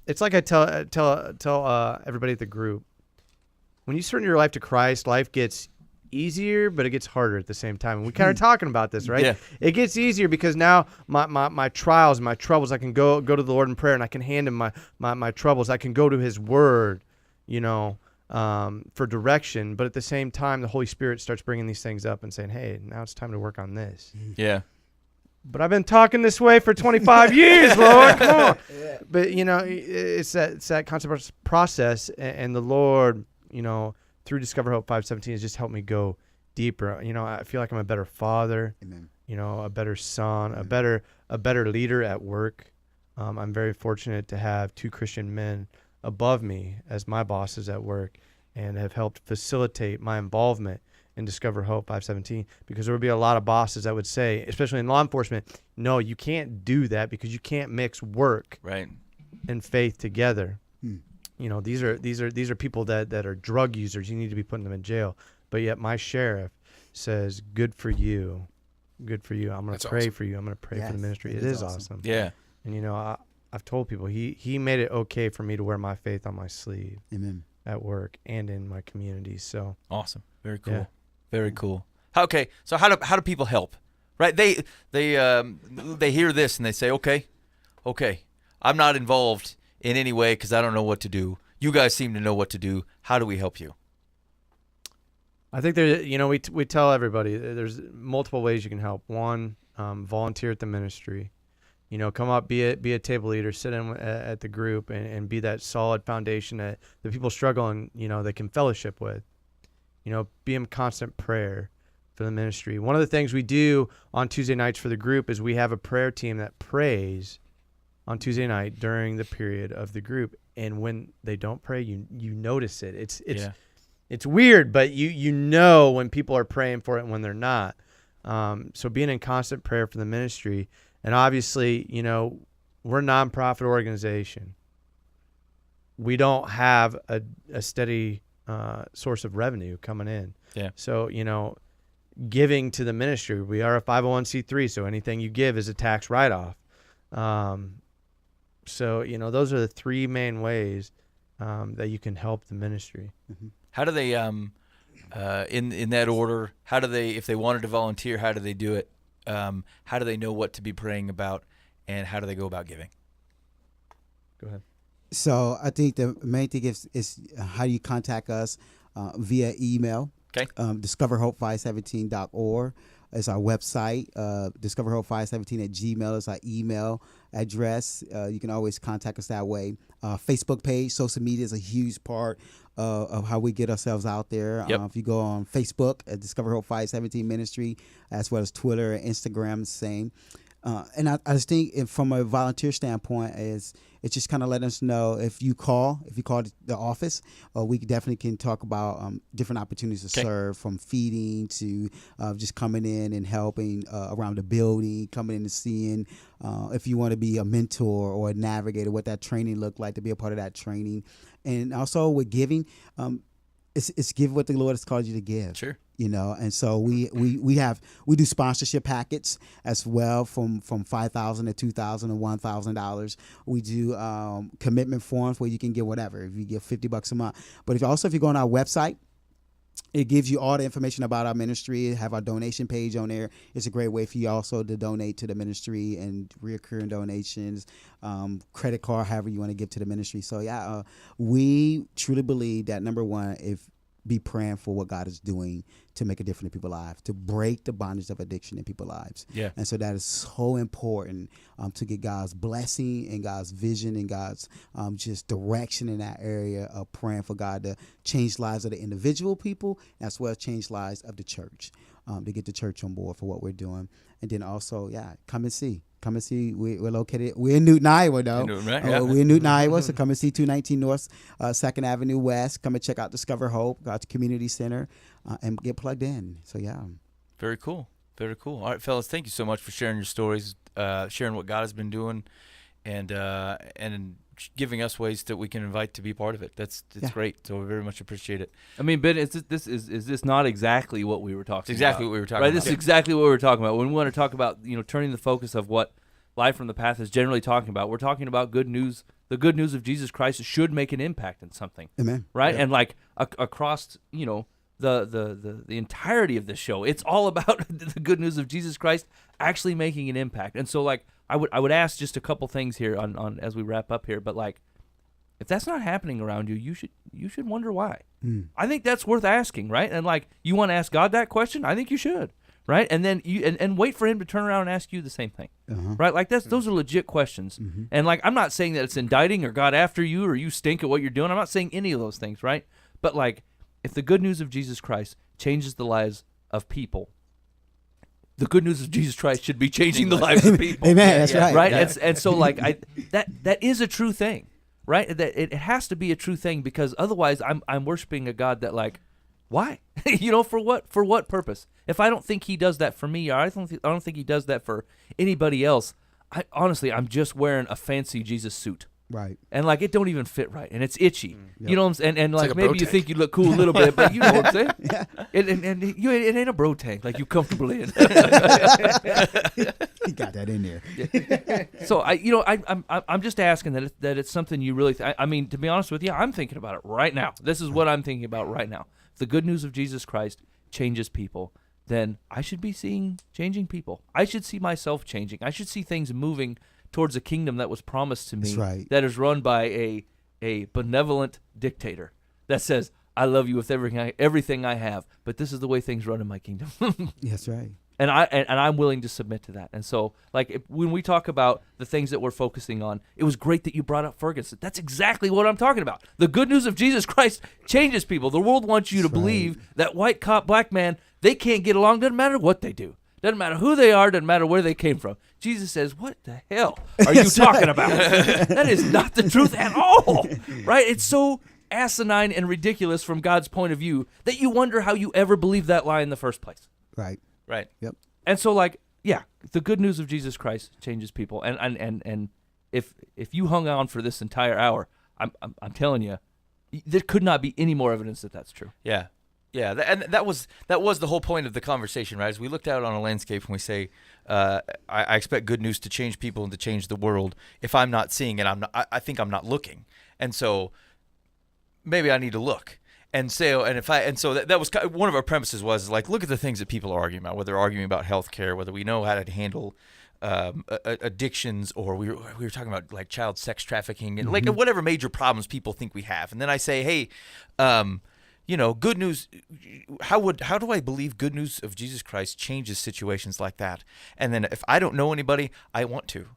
it's like I tell everybody at the group, when you surrender your life to Christ, life gets easier, but it gets harder at the same time. And we kind of talking about this, right? Yeah. It gets easier because now my trials, my troubles, I can go to the Lord in prayer, and I can hand him my troubles. I can go to his word, for direction. But at the same time, the Holy Spirit starts bringing these things up and saying, hey, now it's time to work on this. Yeah. But I've been talking this way for 25 years, Lord. Come on. Yeah. But, it's that concept process, and the Lord, through Discover Hope 517 has just helped me go deeper. I feel like I'm a better father, Amen. A better son, a better leader at work. I'm very fortunate to have 2 Christian men above me as my bosses at work, and have helped facilitate my involvement in Discover Hope 517, because there would be a lot of bosses that would say, especially in law enforcement, no, you can't do that because you can't mix work and faith together. These are people that are drug users. You need to be putting them in jail. But yet my sheriff says, good for you. Good for you. I'm going to pray for you. I'm going to pray for the ministry. It is awesome. Yeah. And, I've told people he made it okay for me to wear my faith on my sleeve. Amen. At work and in my community. So awesome. Very cool. Yeah. Very cool. Okay. So how do people help? Right? They hear this and they say, okay, I'm not involved in any way because I don't know what to do. You guys seem to know what to do. How do we help you? I think we tell everybody there's multiple ways you can help. One, volunteer at the ministry. Come up, be a table leader, sit in at the group, and be that solid foundation that the people struggling, they can fellowship with. Be in constant prayer for the ministry. One of the things we do on Tuesday nights for the group is we have a prayer team that prays on Tuesday night during the period of the group. And when they don't pray, you notice it. It's weird, but you know when people are praying for it and when they're not. So being in constant prayer for the ministry. And obviously, we're a nonprofit organization. We don't have a steady source of revenue coming in. Yeah. So, giving to the ministry, we are a 501c3, so anything you give is a tax write-off. So, those are the 3 main ways that you can help the ministry. Mm-hmm. How do they, in that order, how do they, if they wanted to volunteer, how do they do it? How do they know what to be praying about, and how do they go about giving? Go ahead. So I think the main thing is how you contact us via email. Okay. DiscoverHope517.org is our website. DiscoverHope517@gmail is our email address. You can always contact us that way. Facebook page, social media is a huge part of how we get ourselves out there. Yep. If you go on Facebook at Discover Hope 517 Ministry, as well as Twitter and Instagram, the same. And I just think from a volunteer standpoint, it's just kind of letting us know if you call the office, we definitely can talk about different opportunities to serve, from feeding to just coming in and helping around the building, coming in and seeing if you want to be a mentor or a navigator, what that training looked like, to be a part of that training. And also with giving, it's give what the Lord has called you to give. Sure. And so we do sponsorship packets as well, from $5,000 to $2,000 to $1,000. We do commitment forms where you can give whatever. If you give $50 a month, but if you go on our website, it gives you all the information about our ministry. Have our donation page on there. It's a great way for you also to donate to the ministry, and recurring donations, credit card, however you want to give to the ministry. So we truly believe that, number one, be praying for what God is doing to make a difference in people's lives, to break the bondage of addiction in people's lives. Yeah. And so that is so important to get God's blessing and God's vision and God's just direction in that area of praying for God to change lives of the individual people as well as change lives of the church. to get the church on board for what we're doing. And then also, come and see. Come and see. We're located. We're in Newton, Iowa, though. We're in Newton, Iowa. So come and see 219 North, 2nd Avenue West. Come and check out Discover Hope, God's Community Center, and get plugged in. So Very cool. Very cool. All right, fellas, thank you so much for sharing your stories, sharing what God has been doing, and giving us ways that we can invite to be part of it. It's great. So we very much appreciate it. I mean, Ben, is this not exactly what we were talking about? Exactly what we were talking right? about. This is exactly what we were talking about. When we want to talk about, turning the focus of what Life from the Path is generally talking about, we're talking about good news. The good news of Jesus Christ should make an impact in something. Amen. Right? Yeah. And like across, the entirety of this show, it's all about the good news of Jesus Christ actually making an impact. And so like I would ask just a couple things here on as we wrap up here, but like if that's not happening around you, you should wonder why. I think that's worth asking, right? And like you want to ask God that question, I think you should, right? And then you and wait for him to turn around and ask you the same thing. Right? Like those are legit questions. And like I'm not saying that it's indicting or God after you or you stink at what you're doing. I'm not saying any of those things, right? But like if the good news of Jesus Christ changes the lives of people, the good news of Jesus Christ should be changing the lives of people. Amen. That's right. Right? Yeah. And so like that is a true thing, right? That it has to be a true thing because otherwise I'm worshiping a God that like, why? For what purpose? If I don't think he does that for me, or I don't think he does that for anybody else, I'm just wearing a fancy Jesus suit. Right. And like it don't even fit right, and it's itchy. Yep. You know what I'm saying? And like like a maybe bro you tank. think you look cool a little bit, but you know what I'm saying? It ain't a bro tank like you comfortably in. He got that in there. So I'm just asking that it's something you really. I mean, to be honest with you, I'm thinking about it right now. This is what I'm thinking about right now. If the good news of Jesus Christ changes people, then I should be seeing changing people. I should see myself changing. I should see things moving towards a kingdom that was promised to me. That's right. That is run by a benevolent dictator that says, "I love you with everything I have, but this is the way things run in my kingdom." That's right. And I'm willing to submit to that. And so, like, when we talk about the things that we're focusing on, it was great that you brought up Ferguson. That's exactly what I'm talking about. The good news of Jesus Christ changes people. The world wants you to believe that white cop, black man, they can't get along. Doesn't matter what they do. Doesn't matter who they are. Doesn't matter where they came from. Jesus says, "What the hell are you talking about? That is not the truth at all." Right? It's so asinine and ridiculous from God's point of view that you wonder how you ever believed that lie in the first place. Right. Right. Yep. And so, like, yeah, the good news of Jesus Christ changes people. And if you hung on for this entire hour, I'm telling you, there could not be any more evidence that that's true. Yeah. Yeah, and that was the whole point of the conversation, right? As we looked out on a landscape and we say, I expect good news to change people and to change the world. If I'm not seeing it, I think I'm not looking, and so maybe I need to look. And so that was one of our premises was like, look at the things that people are arguing about, whether they're arguing about healthcare, whether we know how to handle addictions, or we were talking about like child sex trafficking, and like whatever major problems people think we have. And then I say, hey, good news. How do I believe good news of Jesus Christ changes situations like that? And then if I don't know anybody, I want to.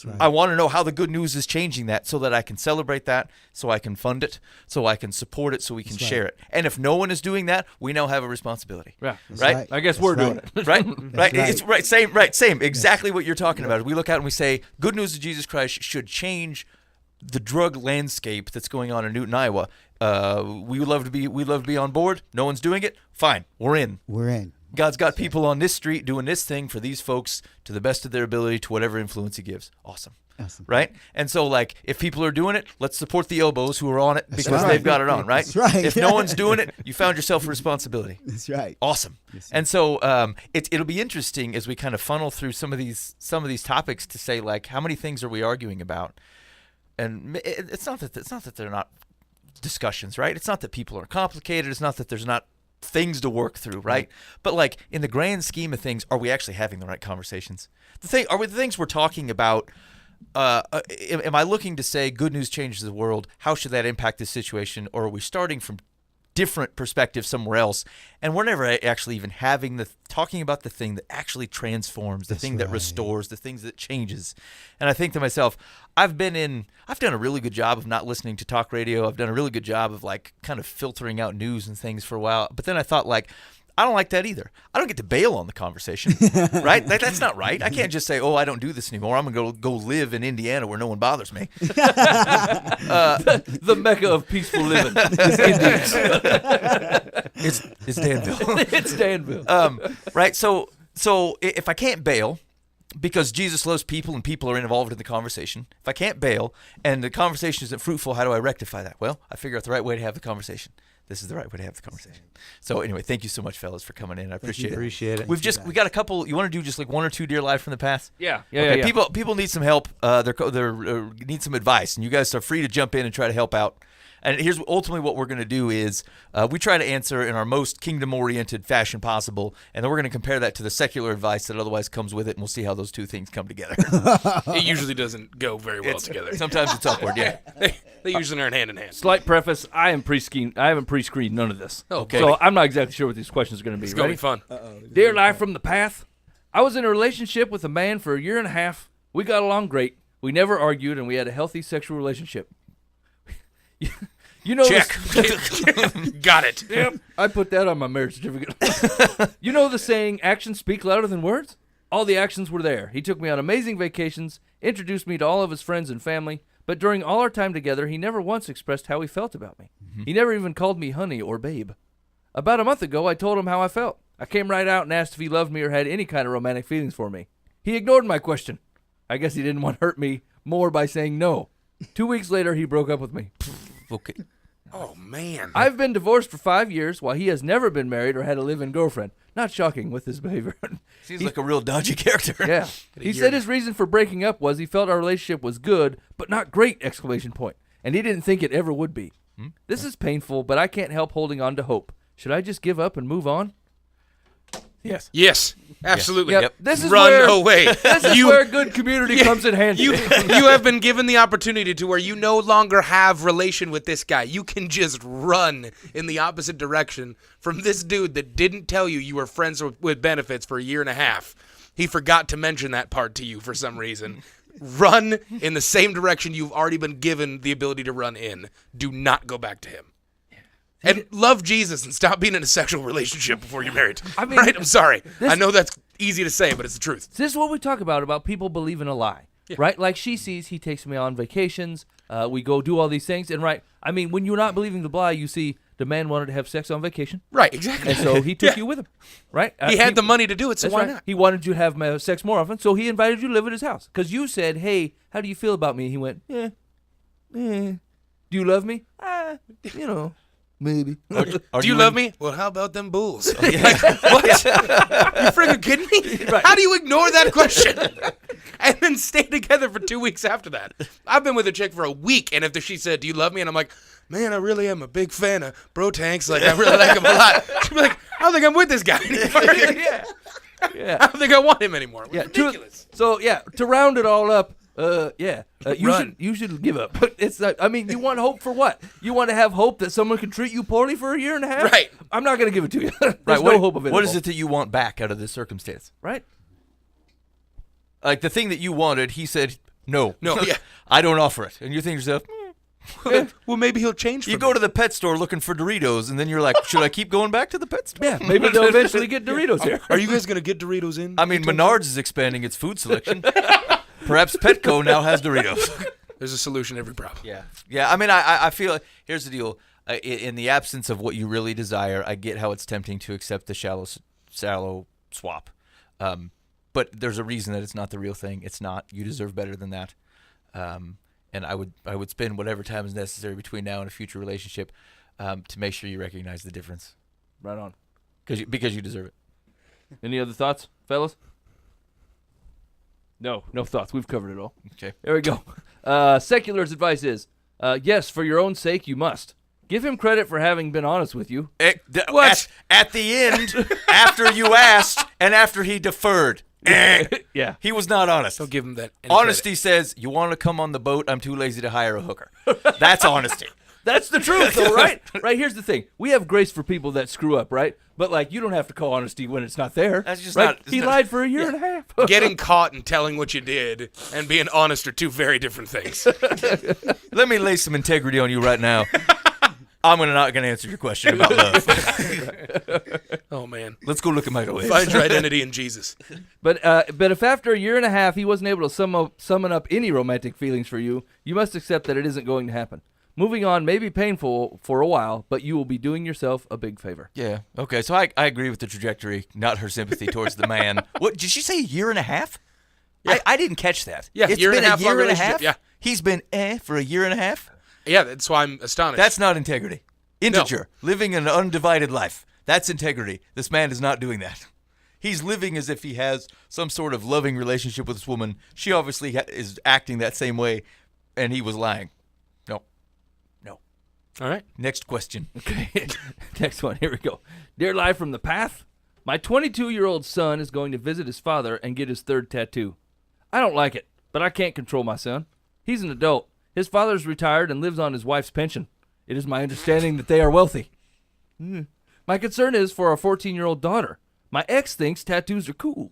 Right. I want to know how the good news is changing that so that I can celebrate that, so I can fund it, so I can support it, so we can share it. And if no one is doing that, we now have a responsibility. Yeah. Right? I guess we're doing it. Right? Right. It's right. Same. Exactly what you're talking about. We look out and we say, good news of Jesus Christ should change the drug landscape that's going on in Newton, Iowa. We would love to be on board. No one's doing it. Fine. We're in. God's got people on this street doing this thing for these folks to the best of their ability, to whatever influence he gives. Awesome. Right? And so, like, if people are doing it, let's support the elbows who are on it because they've got it on, right? That's right. If no one's doing it, you found yourself a responsibility. That's right. Awesome. Yes, and so it'll be interesting as we kind of funnel through some of these topics to say, like, how many things are we arguing about? And it's not that they're not discussions, right? It's not that people are complicated. It's not that there's not things to work through, right? But like in the grand scheme of things, are we actually having the right conversations? Are the things we're talking about? Am I looking to say good news changes the world? How should that impact this situation? Or are we starting from different perspective somewhere else, and we're never actually even talking about the thing that actually transforms, the thing that restores, the things that changes. And I think to myself, I've done a really good job of not listening to talk radio. I've done a really good job of like kind of filtering out news and things for a while. But then I thought, like, I don't like that either. I don't get to bail on the conversation, right? That's not right. I can't just say, "Oh, I don't do this anymore. I'm gonna go live in Indiana where no one bothers me." The mecca of peaceful living is Indians. It's Danville. It's Danville. Right. So if I can't bail because Jesus loves people and people are involved in the conversation, if I can't bail and the conversation isn't fruitful, how do I rectify that? Well, I figure out the right way to have the conversation. This is the right way to have the conversation. So anyway, thank you so much, fellas, for coming in. I appreciate it. Appreciate it. We got a couple. You want to do just like one or two Dear Life from the past? Yeah. Okay. People need some help. They need some advice, and you guys are free to jump in and try to help out. And here's ultimately what we're going to do is we try to answer in our most kingdom-oriented fashion possible, and then we're going to compare that to the secular advice that otherwise comes with it, and we'll see how those two things come together. It usually doesn't go very well together. Sometimes it's awkward, yeah. They usually aren't hand in hand. Slight preface: I haven't pre-screened none of this. Okay. So I'm not exactly sure what these questions are going to be. It's going to Ready? be fun. Dear Life from the Path, I was in a relationship with a man for a year and a half. We got along great. We never argued, and we had a healthy sexual relationship. You know, Check. Got it. Yep. I put that on my marriage certificate. You know the saying, actions speak louder than words? All the actions were there. He took me on amazing vacations, introduced me to all of his friends and family, but during all our time together, he never once expressed how he felt about me. He never even called me honey or babe. About a month ago, I told him how I felt. I came right out and asked if he loved me or had any kind of romantic feelings for me. He ignored my question. I guess he didn't want to hurt me more by saying no. 2 weeks later, he broke up with me. Okay. Oh, man. I've been divorced for 5 years while he has never been married or had a live-in girlfriend. Not shocking with his behavior. Seems like a real dodgy character. Yeah. He said his reason for breaking up was he felt our relationship was good, but not great, ! And he didn't think it ever would be. This is painful, but I can't help holding on to hope. Should I just give up and move on? Yes. Yes, absolutely. Yep. This is Run where, away. This is where good community comes in handy. You have been given the opportunity to where you no longer have relation with this guy. You can just run in the opposite direction from this dude that didn't tell you were friends with benefits for a year and a half. He forgot to mention that part to you for some reason. Run in the same direction you've already been given the ability to run in. Do not go back to him. And love Jesus and stop being in a sexual relationship before you're married. I mean, right? I'm sorry. I know that's easy to say, but it's the truth. This is what we talk about people believing a lie, right? Like she sees he takes me on vacations, we go do all these things, and I mean, when you're not believing the lie, you see the man wanted to have sex on vacation. Right, exactly. And so he took you with him, right? He had the money to do it, so that's why right. not? He wanted you to have sex more often, so he invited you to live at his house. Because you said, hey, how do you feel about me? He went, do you love me? Maybe. Do you love me? Well, how about them bulls? Like, what? You freaking kidding me? Right. How do you ignore that question and then stay together for 2 weeks after that? I've been with a chick for a week, and if she said, do you love me? And I'm like, man, I really am a big fan of bro tanks. Like, I really like him a lot. She'd be like, I don't think I'm with this guy anymore. Yeah. I don't think I want him anymore. It's ridiculous. To round it all up, Run. you should give up. But it's not, I mean, you want hope for what? You want to have hope that someone can treat you poorly for a year and a half? Right. I'm not going to give it to you. There's Right. no hope of it. What is it that you want back out of this circumstance? Right. Like the thing that you wanted, he said, no. No, yeah. I don't offer it. And you think to yourself, Well, maybe he'll change. you go to the pet store looking for Doritos, and then you're like, should I keep going back to the pet store? Yeah, maybe they'll eventually get Doritos here. Are you guys going to get Doritos in? I mean, Menards is expanding its food selection. Perhaps Petco now has Doritos. There's a solution to every problem. Yeah. I mean, I feel here's the deal. In the absence of what you really desire, I get how it's tempting to accept the shallow swap. But there's a reason that it's not the real thing. It's not. You deserve better than that. And I would spend whatever time is necessary between now and a future relationship to make sure you recognize the difference. Right on. Because you deserve it. Any other thoughts, fellas? No thoughts. We've covered it all. Okay. There we go. Secular's advice is, yes, for your own sake, you must. Give him credit for having been honest with you. What? At the end, after you asked and after he deferred. Yeah. He was not honest. Don't give him that. Honesty says, you want to come on the boat? I'm too lazy to hire a hooker. That's honesty. That's the truth, though, right? Right, here's the thing. We have grace for people that screw up, right? But, like, you don't have to call honesty when it's not there. That's just right? not... He lied for a year and a half. Getting caught and telling what you did and being honest are two very different things. Let me lay some integrity on you right now. I'm not going to answer your question about love. Oh, man. man. Let's go look at microwaves. Find your identity in Jesus. But if after a year and a half he wasn't able to summon up any romantic feelings for you, you must accept that it isn't going to happen. Moving on may be painful for a while, but you will be doing yourself a big favor. Yeah. Okay. So I agree with the trajectory, not her sympathy towards the man. What did she say? A year and a half? Yeah. I didn't catch that. Yeah, It's year and been a half a year long and a relationship, half. yeah. He's been for a year and a half. Yeah, that's why I'm astonished. That's not integrity. Integer, living an undivided life. That's integrity. This man is not doing that. He's living as if he has some sort of loving relationship with this woman. She obviously is acting that same way, and he was lying. No. All right. Next question. Okay, next one. Here we go. Dear Live from the Path, my 22-year-old son is going to visit his father and get his third tattoo. I don't like it, but I can't control my son. He's an adult. His father's retired and lives on his wife's pension. It is my understanding that they are wealthy. My concern is for our 14-year-old daughter. My ex thinks tattoos are cool.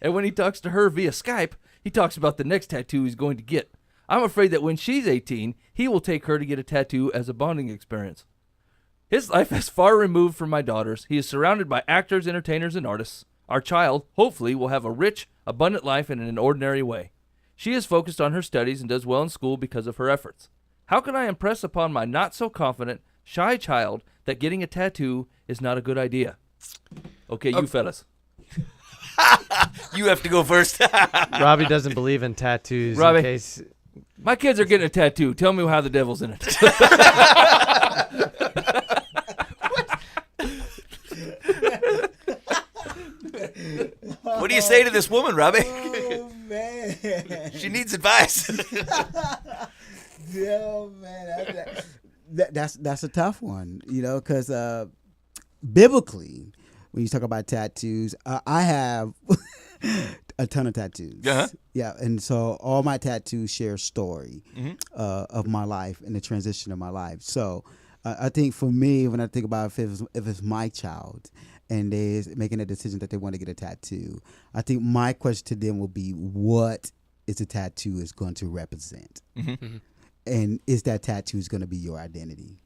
And when he talks to her via Skype, he talks about the next tattoo he's going to get. I'm afraid that when she's 18, he will take her to get a tattoo as a bonding experience. His life is far removed from my daughter's. He is surrounded by actors, entertainers, and artists. Our child, hopefully, will have a rich, abundant life in an ordinary way. She is focused on her studies and does well in school because of her efforts. How can I impress upon my not-so-confident, shy child that getting a tattoo is not a good idea? Okay, you fellas. You have to go first. Robbie doesn't believe in tattoos. Robbie. In case My kids are getting a tattoo. Tell me how the devil's in it. What do you say to this woman, Robbie? Oh man. She needs advice. Yo, man, that's a tough one, because biblically, when you talk about tattoos, I have a ton of tattoos. Uh-huh. Yeah, and so all my tattoos share a story of my life and the transition of my life. So I think for me, when I think about if it's my child and they're making a decision that they want to get a tattoo, I think my question to them will be, what is the tattoo is going to represent? Mm-hmm. And is that tattoo is going to be your identity?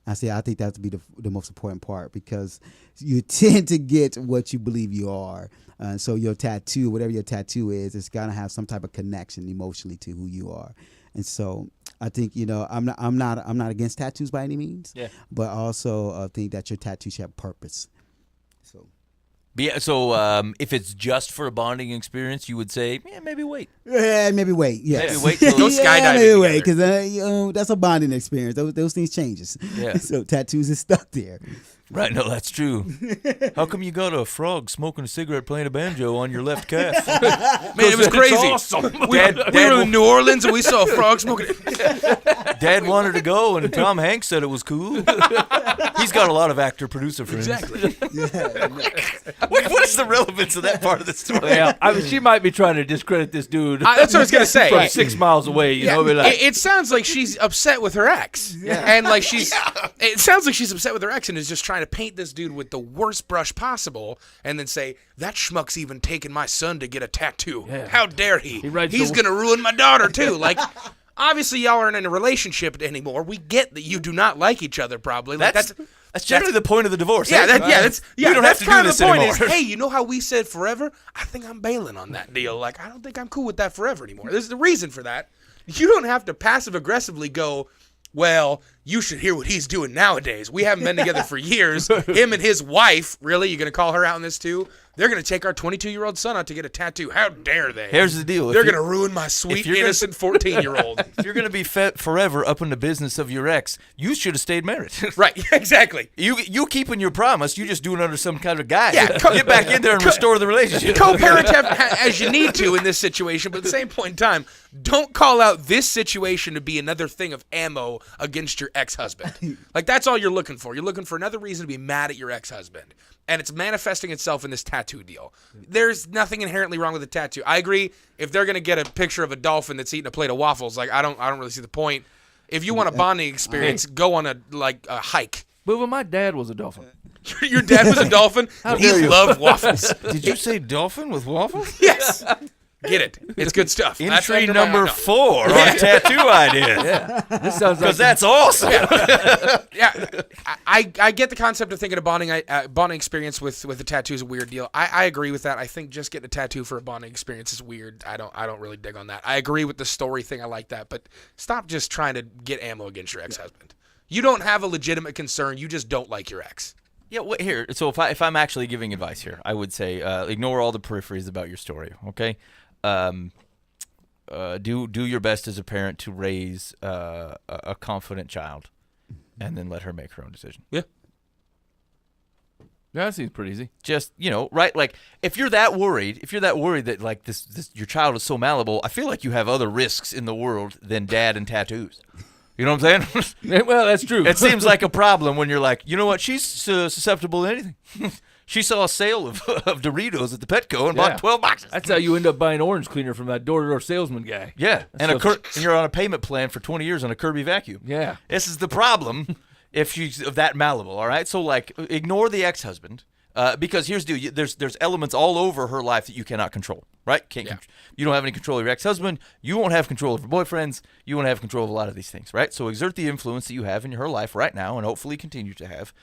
I think that would be the most important part, because you tend to get what you believe you are. So your tattoo, whatever your tattoo is, it's got to have some type of connection emotionally to who you are. And so I think, I'm not against tattoos by any means. Yeah. But also think that your tattoo should have purpose. So. Yeah, so if it's just for a bonding experience, you would say, maybe wait. Yeah, maybe wait. Yes. Maybe wait till Go skydiving maybe wait, together. because that's a bonding experience. Those things changes. Yeah. So tattoos is stuck there. Right, no, that's true. How come you got a frog smoking a cigarette playing a banjo on your left calf? Man, it was crazy. awesome. We were in New Orleans and we saw a frog smoking. Dad wanted to go, and Tom Hanks said it was cool. He's got a lot of actor-producer friends. Exactly. What is the relevance of that part of the story? Well, she might be trying to discredit this dude. That's what I was gonna say. From 6 miles away, you know. Be like, It sounds like she's upset with her ex, and like it sounds like she's upset with her ex and is just trying to paint this dude with the worst brush possible, and then say that schmuck's even taking my son to get a tattoo. Yeah. How dare he? He's the- gonna ruin my daughter too. Like, obviously y'all aren't in a relationship anymore. We get that you do not like each other. Probably like, That's generally the point of the divorce. Yeah, eh? we don't have that's to kind do of this the point. anymore. Is, hey, you know how we said forever? I think I'm bailing on that deal. Like, I don't think I'm cool with that forever anymore. There's the reason for that. You don't have to passive aggressively go, well, you should hear what he's doing nowadays. We haven't been together for years. Him and his wife, really? You're going to call her out on this too? They're going to take our 22-year-old son out to get a tattoo. How dare they? Here's the deal. They're going to ruin my sweet, innocent 14-year-old. If you're going to be fed forever up in the business of your ex, you should have stayed married. Right, exactly. You keeping your promise. You just doing it under some kind of guise. Yeah, Get back in there and restore the relationship. Co-parent as you need to in this situation, but at the same point in time, don't call out this situation to be another thing of ammo against your ex-husband. Like, that's all you're looking for. You're looking for another reason to be mad at your ex-husband. And it's manifesting itself in this tattoo deal. There's nothing inherently wrong with a tattoo. I agree. If they're going to get a picture of a dolphin that's eating a plate of waffles, like, I don't really see the point. If you want a bonding experience, go on a hike. but when my dad was a dolphin. Your dad was a dolphin. He loved waffles. Did you say dolphin with waffles? Yes. Get it. It's good stuff. That's Entry under my number no. 4 on tattoo ideas. This sounds like Because that's awesome. Yeah, I get the concept of thinking a bonding experience with a tattoo is a weird deal. I agree with that. I think just getting a tattoo for a bonding experience is weird. I don't really dig on that. I agree with the story thing. I like that, but stop just trying to get ammo against your ex-husband. You don't have a legitimate concern. You just don't like your ex. Yeah, here. So if I'm actually giving advice here, I would say ignore all the peripheries about your story. Okay, do your best as a parent to raise a confident child, and then let her make her own decision. Yeah. Yeah, that seems pretty easy. Just right? Like if you're that worried that like this your child is so malleable, I feel like you have other risks in the world than dad and tattoos. You know what I'm saying? Well, that's true. It seems like a problem when you're like, you know what? She's susceptible to anything. She saw a sale of Doritos at the Petco and bought 12 boxes. That's how you end up buying orange cleaner from that door-to-door salesman guy. Yeah, and stuff- and you're on a payment plan for 20 years on a Kirby vacuum. Yeah. This is the problem if she's that malleable, all right? So, like, ignore the ex-husband because here's the deal. There's elements all over her life that you cannot control, right? You don't have any control of your ex-husband. You won't have control of your boyfriends. You won't have control of a lot of these things, right? So exert the influence that you have in her life right now and hopefully continue to have.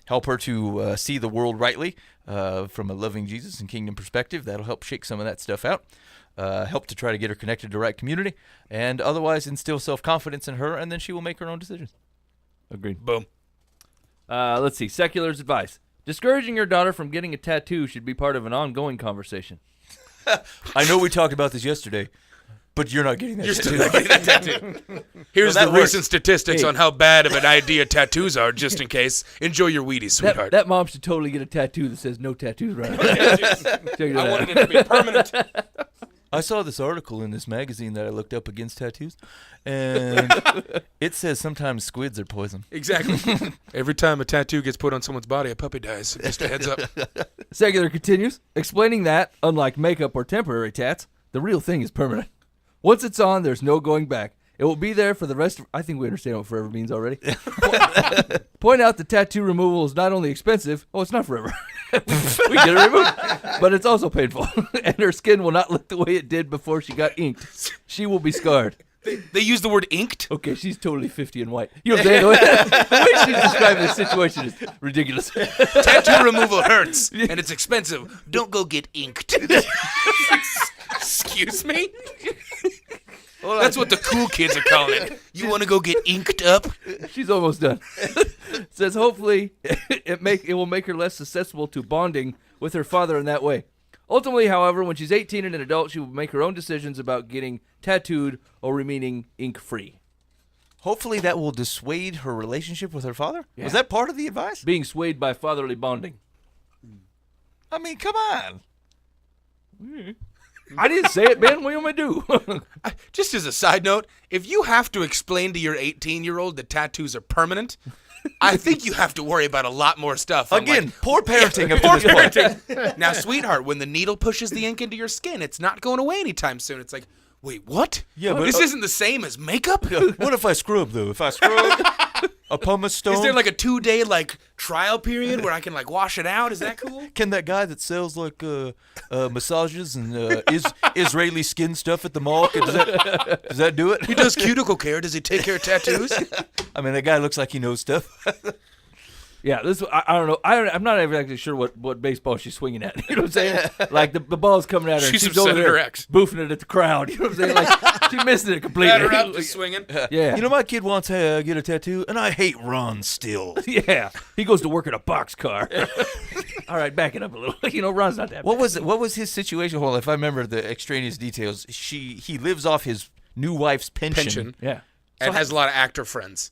Help her to see the world rightly from a loving Jesus and kingdom perspective. That'll help shake some of that stuff out. Help to try to get her connected to the right community. And otherwise instill self-confidence in her, and then she will make her own decisions. Agreed. Boom. Let's see. Secular's advice. Discouraging your daughter from getting a tattoo should be part of an ongoing conversation. I know we talked about this yesterday, but you're not getting that tattoo. Still not getting that tattoo. Here's Well, the that works. recent statistics on how bad of an idea tattoos are, just in case. Enjoy your Wheaties, sweetheart. That mom should totally get a tattoo that says no tattoos right now. Check it I out. wanted it to be permanent. I saw this article in this magazine that I looked up against tattoos, and it says sometimes squids are poison. Exactly. Every time a tattoo gets put on someone's body, a puppy dies. Just a heads up. Secular continues, explaining that, unlike makeup or temporary tats, the real thing is permanent. Once it's on, there's no going back. It will be there for the rest of... I think we understand what forever means already. Point out that tattoo removal is not only expensive... Oh, it's not forever. we get it removed. But it's also painful. And her skin will not look the way it did before she got inked. She will be scarred. They use the word inked? Okay, she's totally 50 and white. You know what I'm saying? The way she's describing this situation is ridiculous. Tattoo removal hurts, and it's expensive. Don't go get inked. Excuse me? That's what the cool kids are calling it. You want to go get inked up? She's almost done. Says hopefully it will make her less susceptible to bonding with her father in that way. Ultimately, however, when she's 18 and an adult, she will make her own decisions about getting tattooed or remaining ink-free. Hopefully that will dissuade her relationship with her father? Yeah. Was that part of the advice? Being swayed by fatherly bonding. I mean, come on. I didn't say it, Ben. What do you want me to do? Just as a side note, if you have to explain to your 18-year-old that tattoos are permanent, I think you have to worry about a lot more stuff. Again, poor parenting up to poor this point. parenting. Now, sweetheart, when the needle pushes the ink into your skin, it's not going away anytime soon. It's like, wait, what? Yeah, but this isn't the same as makeup? What if I scrub, though? If I scrub a pumice stone? Is there like a 2-day trial period where I can wash it out? Is that cool? Can that guy that sells massages and Israeli skin stuff at the mall, does that do it? He does cuticle care. Does he take care of tattoos? I mean, that guy looks like he knows stuff. Yeah, I don't know. I'm not exactly sure what baseball she's swinging at. You know what I'm saying? Like the ball's coming at her. She's and she's upset over at there her ex. boofing it at the crowd. You know what I'm saying? Like she's missing it completely. Had her up just swinging. Yeah. You know, my kid wants to get a tattoo, and I hate Ron still. Yeah. He goes to work in a boxcar. All right, back it up a little. You know, Ron's not that bad. What was his situation? Well, if I remember the extraneous details, he lives off his new wife's pension. Yeah. And has a lot of actor friends.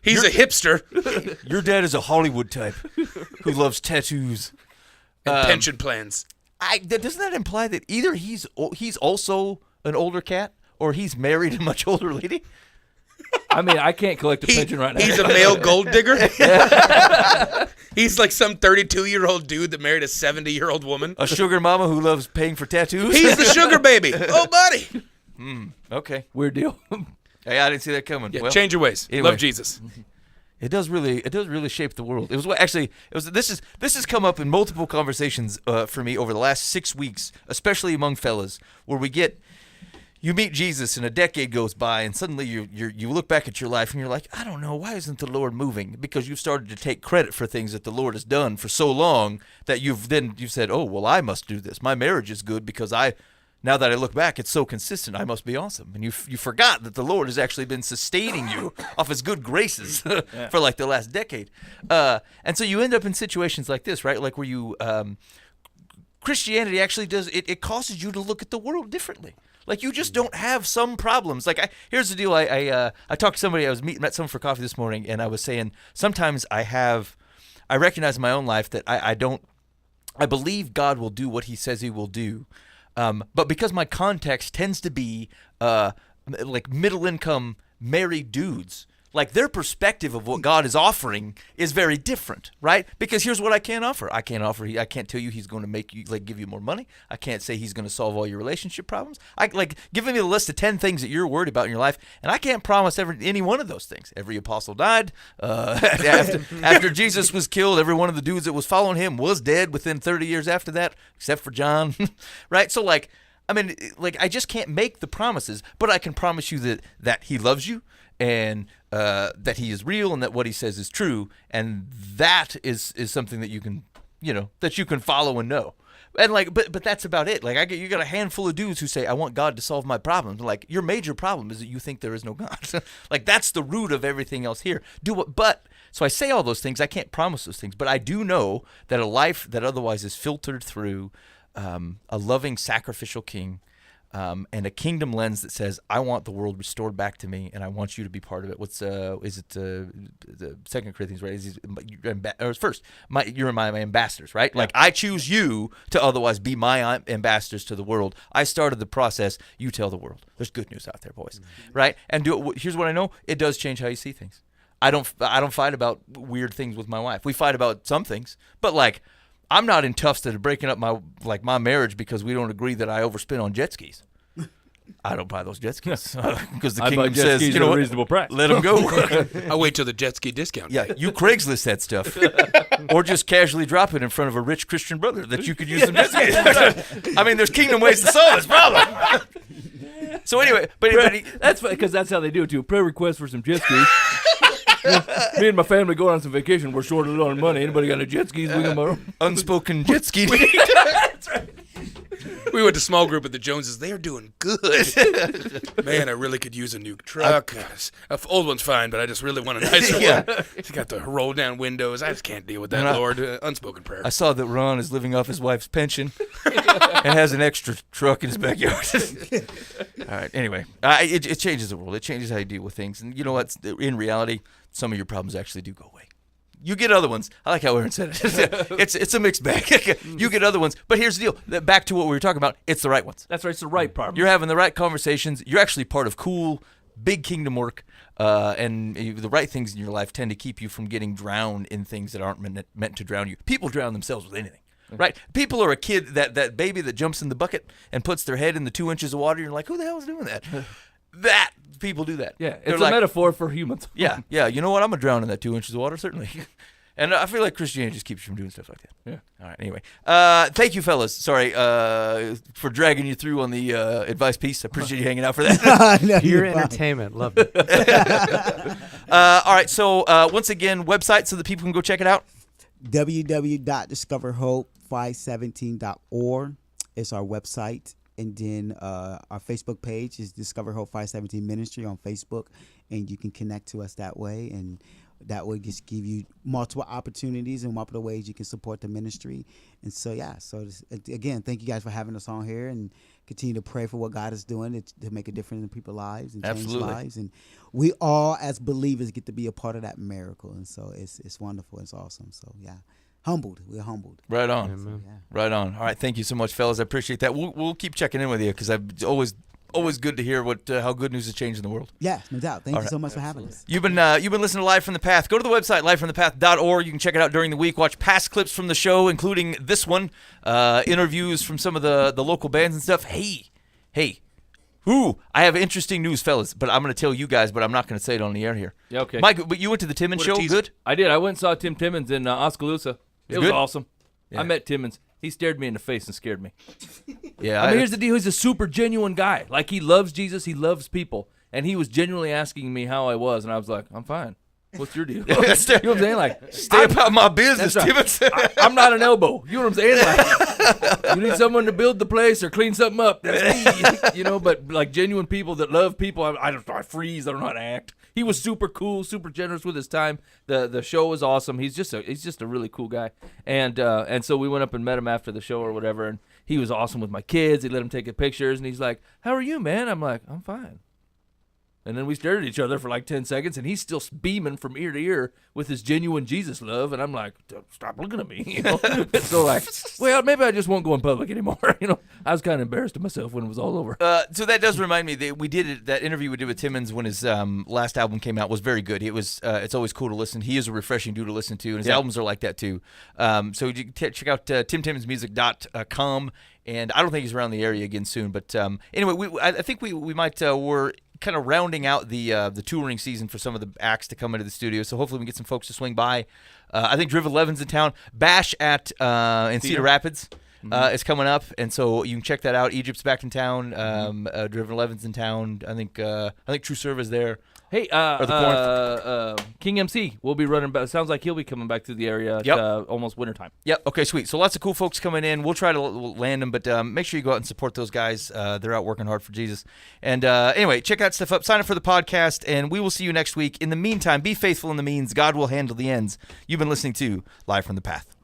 He's a hipster. Your dad is a Hollywood type who loves tattoos And pension plans. Doesn't that imply that either he's also an older cat or he's married a much older lady? I mean, I can't collect a pension right now. He's a male gold digger. He's like some 32-year-old dude that married a 70-year-old woman. A sugar mama who loves paying for tattoos? He's the sugar baby. Oh, buddy. Okay. Weird deal. Hey, I didn't see that coming. Yeah, Well, change your ways. anyway. Love Jesus. It does really shape the world. This has come up in multiple conversations for me over the last 6 weeks, especially among fellas, where you meet Jesus and a decade goes by and suddenly you look back at your life and you're like, I don't know, why isn't the Lord moving? Because you've started to take credit for things that the Lord has done for so long that you've said, oh, well, I must do this. My marriage is good because now that I look back, it's so consistent. I must be awesome. And you forgot that the Lord has actually been sustaining you off his good graces for like the last decade. And so you end up in situations like this, right? Like where you, Christianity actually does, it causes you to look at the world differently. Like you just don't have some problems. Like here's the deal. I talked to somebody, met someone for coffee this morning, and I was saying sometimes I recognize in my own life that I believe God will do what he says he will do. But because my context tends to be like middle income married dudes, like their perspective of what God is offering is very different, right? Because here's what I can't offer. I can't tell you he's going to make you give you more money. I can't say he's going to solve all your relationship problems. Give me the list of 10 things that you're worried about in your life, and I can't promise any one of those things. Every apostle died. After Jesus was killed, every one of the dudes that was following him was dead within 30 years after that, except for John, right? So I just can't make the promises, but I can promise you that he loves you, and that he is real, and that what he says is true, and that is something that you can follow and know. And but that's about it. You got a handful of dudes who say, I want God to solve my problems. Like, your major problem is that you think there is no God. That's the root of everything else here. So I say all those things. I can't promise those things, but I do know that a life that otherwise is filtered through a loving sacrificial king, and a kingdom lens that says, I want the world restored back to me, and I want you to be part of it. The 2 Corinthians, right? You're my ambassadors, right? Yeah. Like, I choose you to otherwise be my ambassadors to the world. I started the process. You tell the world. There's good news out there, boys, right? And here's what I know. It does change how you see things. I don't fight about weird things with my wife. We fight about some things, but I'm not in tufts that are breaking up my marriage because we don't agree that I overspend on jet skis. I don't buy those jet skis because the kingdom says, you know what, reasonable price. Let them go. I wait till the jet ski discount. Yeah, you Craigslist that stuff, or just casually drop it in front of a rich Christian brother that you could use some jet skis. I mean, there's kingdom ways to solve this problem. So anyway, but that's because that's how they do it too. Prayer request for some jet skis. Me and my family going on some vacation. We're short on money. Anybody got any jet skis we can borrow? Unspoken jet ski. That's right. We went to small group at the Joneses. They are doing good. Man, I really could use a new truck. Old one's fine, but I just really want a nicer one. It's got the roll down windows. I just can't deal with that, Lord. Unspoken prayer. I saw that Ron is living off his wife's pension and has an extra truck in his backyard. All right. Anyway, it changes the world. It changes how you deal with things. And you know what? In reality, some of your problems actually do go away. You get other ones. I like how Aaron said it. It's a mixed bag. You get other ones. But here's the deal. Back to what we were talking about. It's the right ones. That's right. It's the right problem. You're having the right conversations. You're actually part of cool, big kingdom work. And the right things in your life tend to keep you from getting drowned in things that aren't meant to drown you. People drown themselves with anything. Right? People are a kid, that baby that jumps in the bucket and puts their head in the 2 inches of water. You're like, who the hell is doing that? People do that. Yeah, it's a metaphor for humans. Yeah. You know what? I'm going to drown in that 2 inches of water, certainly. And I feel like Christianity just keeps you from doing stuff like that. Yeah. All right. Anyway, thank you, fellas. Sorry for dragging you through on the advice piece. I appreciate you hanging out for that. No, Pure entertainment. Love it. All right. So once again, website so that people can go check it out. www.discoverhope517.org is our website. And then our Facebook page is Discover Hope 517 Ministry on Facebook. And you can connect to us that way. And that would just give you multiple opportunities and multiple ways you can support the ministry. And so, again, thank you guys for having us on here, and continue to pray for what God is doing to make a difference in people's lives and change lives. And we all, as believers, get to be a part of that miracle. And so it's wonderful. It's awesome. So, yeah. We're humbled. Right on. Amen. Yeah. Right on. All right. Thank you so much, fellas. I appreciate that. We'll keep checking in with you because it's always good to hear how good news is changing the world. Yeah, no doubt. Thank you so much for having us. You've been listening to Live from the Path. Go to the website, livefromthepath.org. You can check it out during the week. Watch past clips from the show, including this one, interviews from some of the local bands and stuff. Hey, Ooh, I have interesting news, fellas, but I'm going to tell you guys, but I'm not going to say it on the air here. Yeah, okay. Mike, but you went to the Timmons show, good? I did. I went and saw Tim Timmons in Oskaloosa. It was good? awesome. Yeah. I met Timmons. He stared me in the face and scared me. Yeah. I mean, here's the deal. He's a super genuine guy. Like, he loves Jesus. He loves people. And he was genuinely asking me how I was, and I was like, I'm fine. What's your deal? You know what I'm saying? Like, stay about my business, that's Timmons. I'm not an elbow. You know what I'm saying? Like, you need someone to build the place or clean something up. That's me. You know, but like genuine people that love people, I freeze. I don't know how to act. He was super cool, super generous with his time. The show was awesome. He's just a really cool guy. And so we went up and met him after the show or whatever, and he was awesome with my kids. He let him take pictures, and he's like, "How are you, man?" I'm like, "I'm fine." And then we stared at each other for like 10 seconds, and he's still beaming from ear to ear with his genuine Jesus love. And I'm like, stop looking at me. You know? So like, well, maybe I just won't go in public anymore. You know, I was kind of embarrassed of myself when it was all over. So that does remind me that we did it, that interview we did with Timmons when his last album came out was very good. It was it's always cool to listen. He is a refreshing dude to listen to, and his albums are like that too. So you can check out timtimmonsmusic.com. And I don't think he's around the area again soon. But anyway, I think we might we're kind of rounding out the touring season for some of the acts to come into the studio. So hopefully we can get some folks to swing by. I think Driven 11's in town. Bash at in Cedar Rapids is coming up, and so you can check that out. Egypt's back in town. Driven 11's in town. I think True Serve is there. Hey, King MC will be running back. Sounds like he'll be coming back to the area at almost wintertime. Yep. Okay, sweet. So lots of cool folks coming in. We'll try to land them, but make sure you go out and support those guys. They're out working hard for Jesus. And anyway, check that stuff up. Sign up for the podcast, and we will see you next week. In the meantime, be faithful in the means. God will handle the ends. You've been listening to Live from the Path.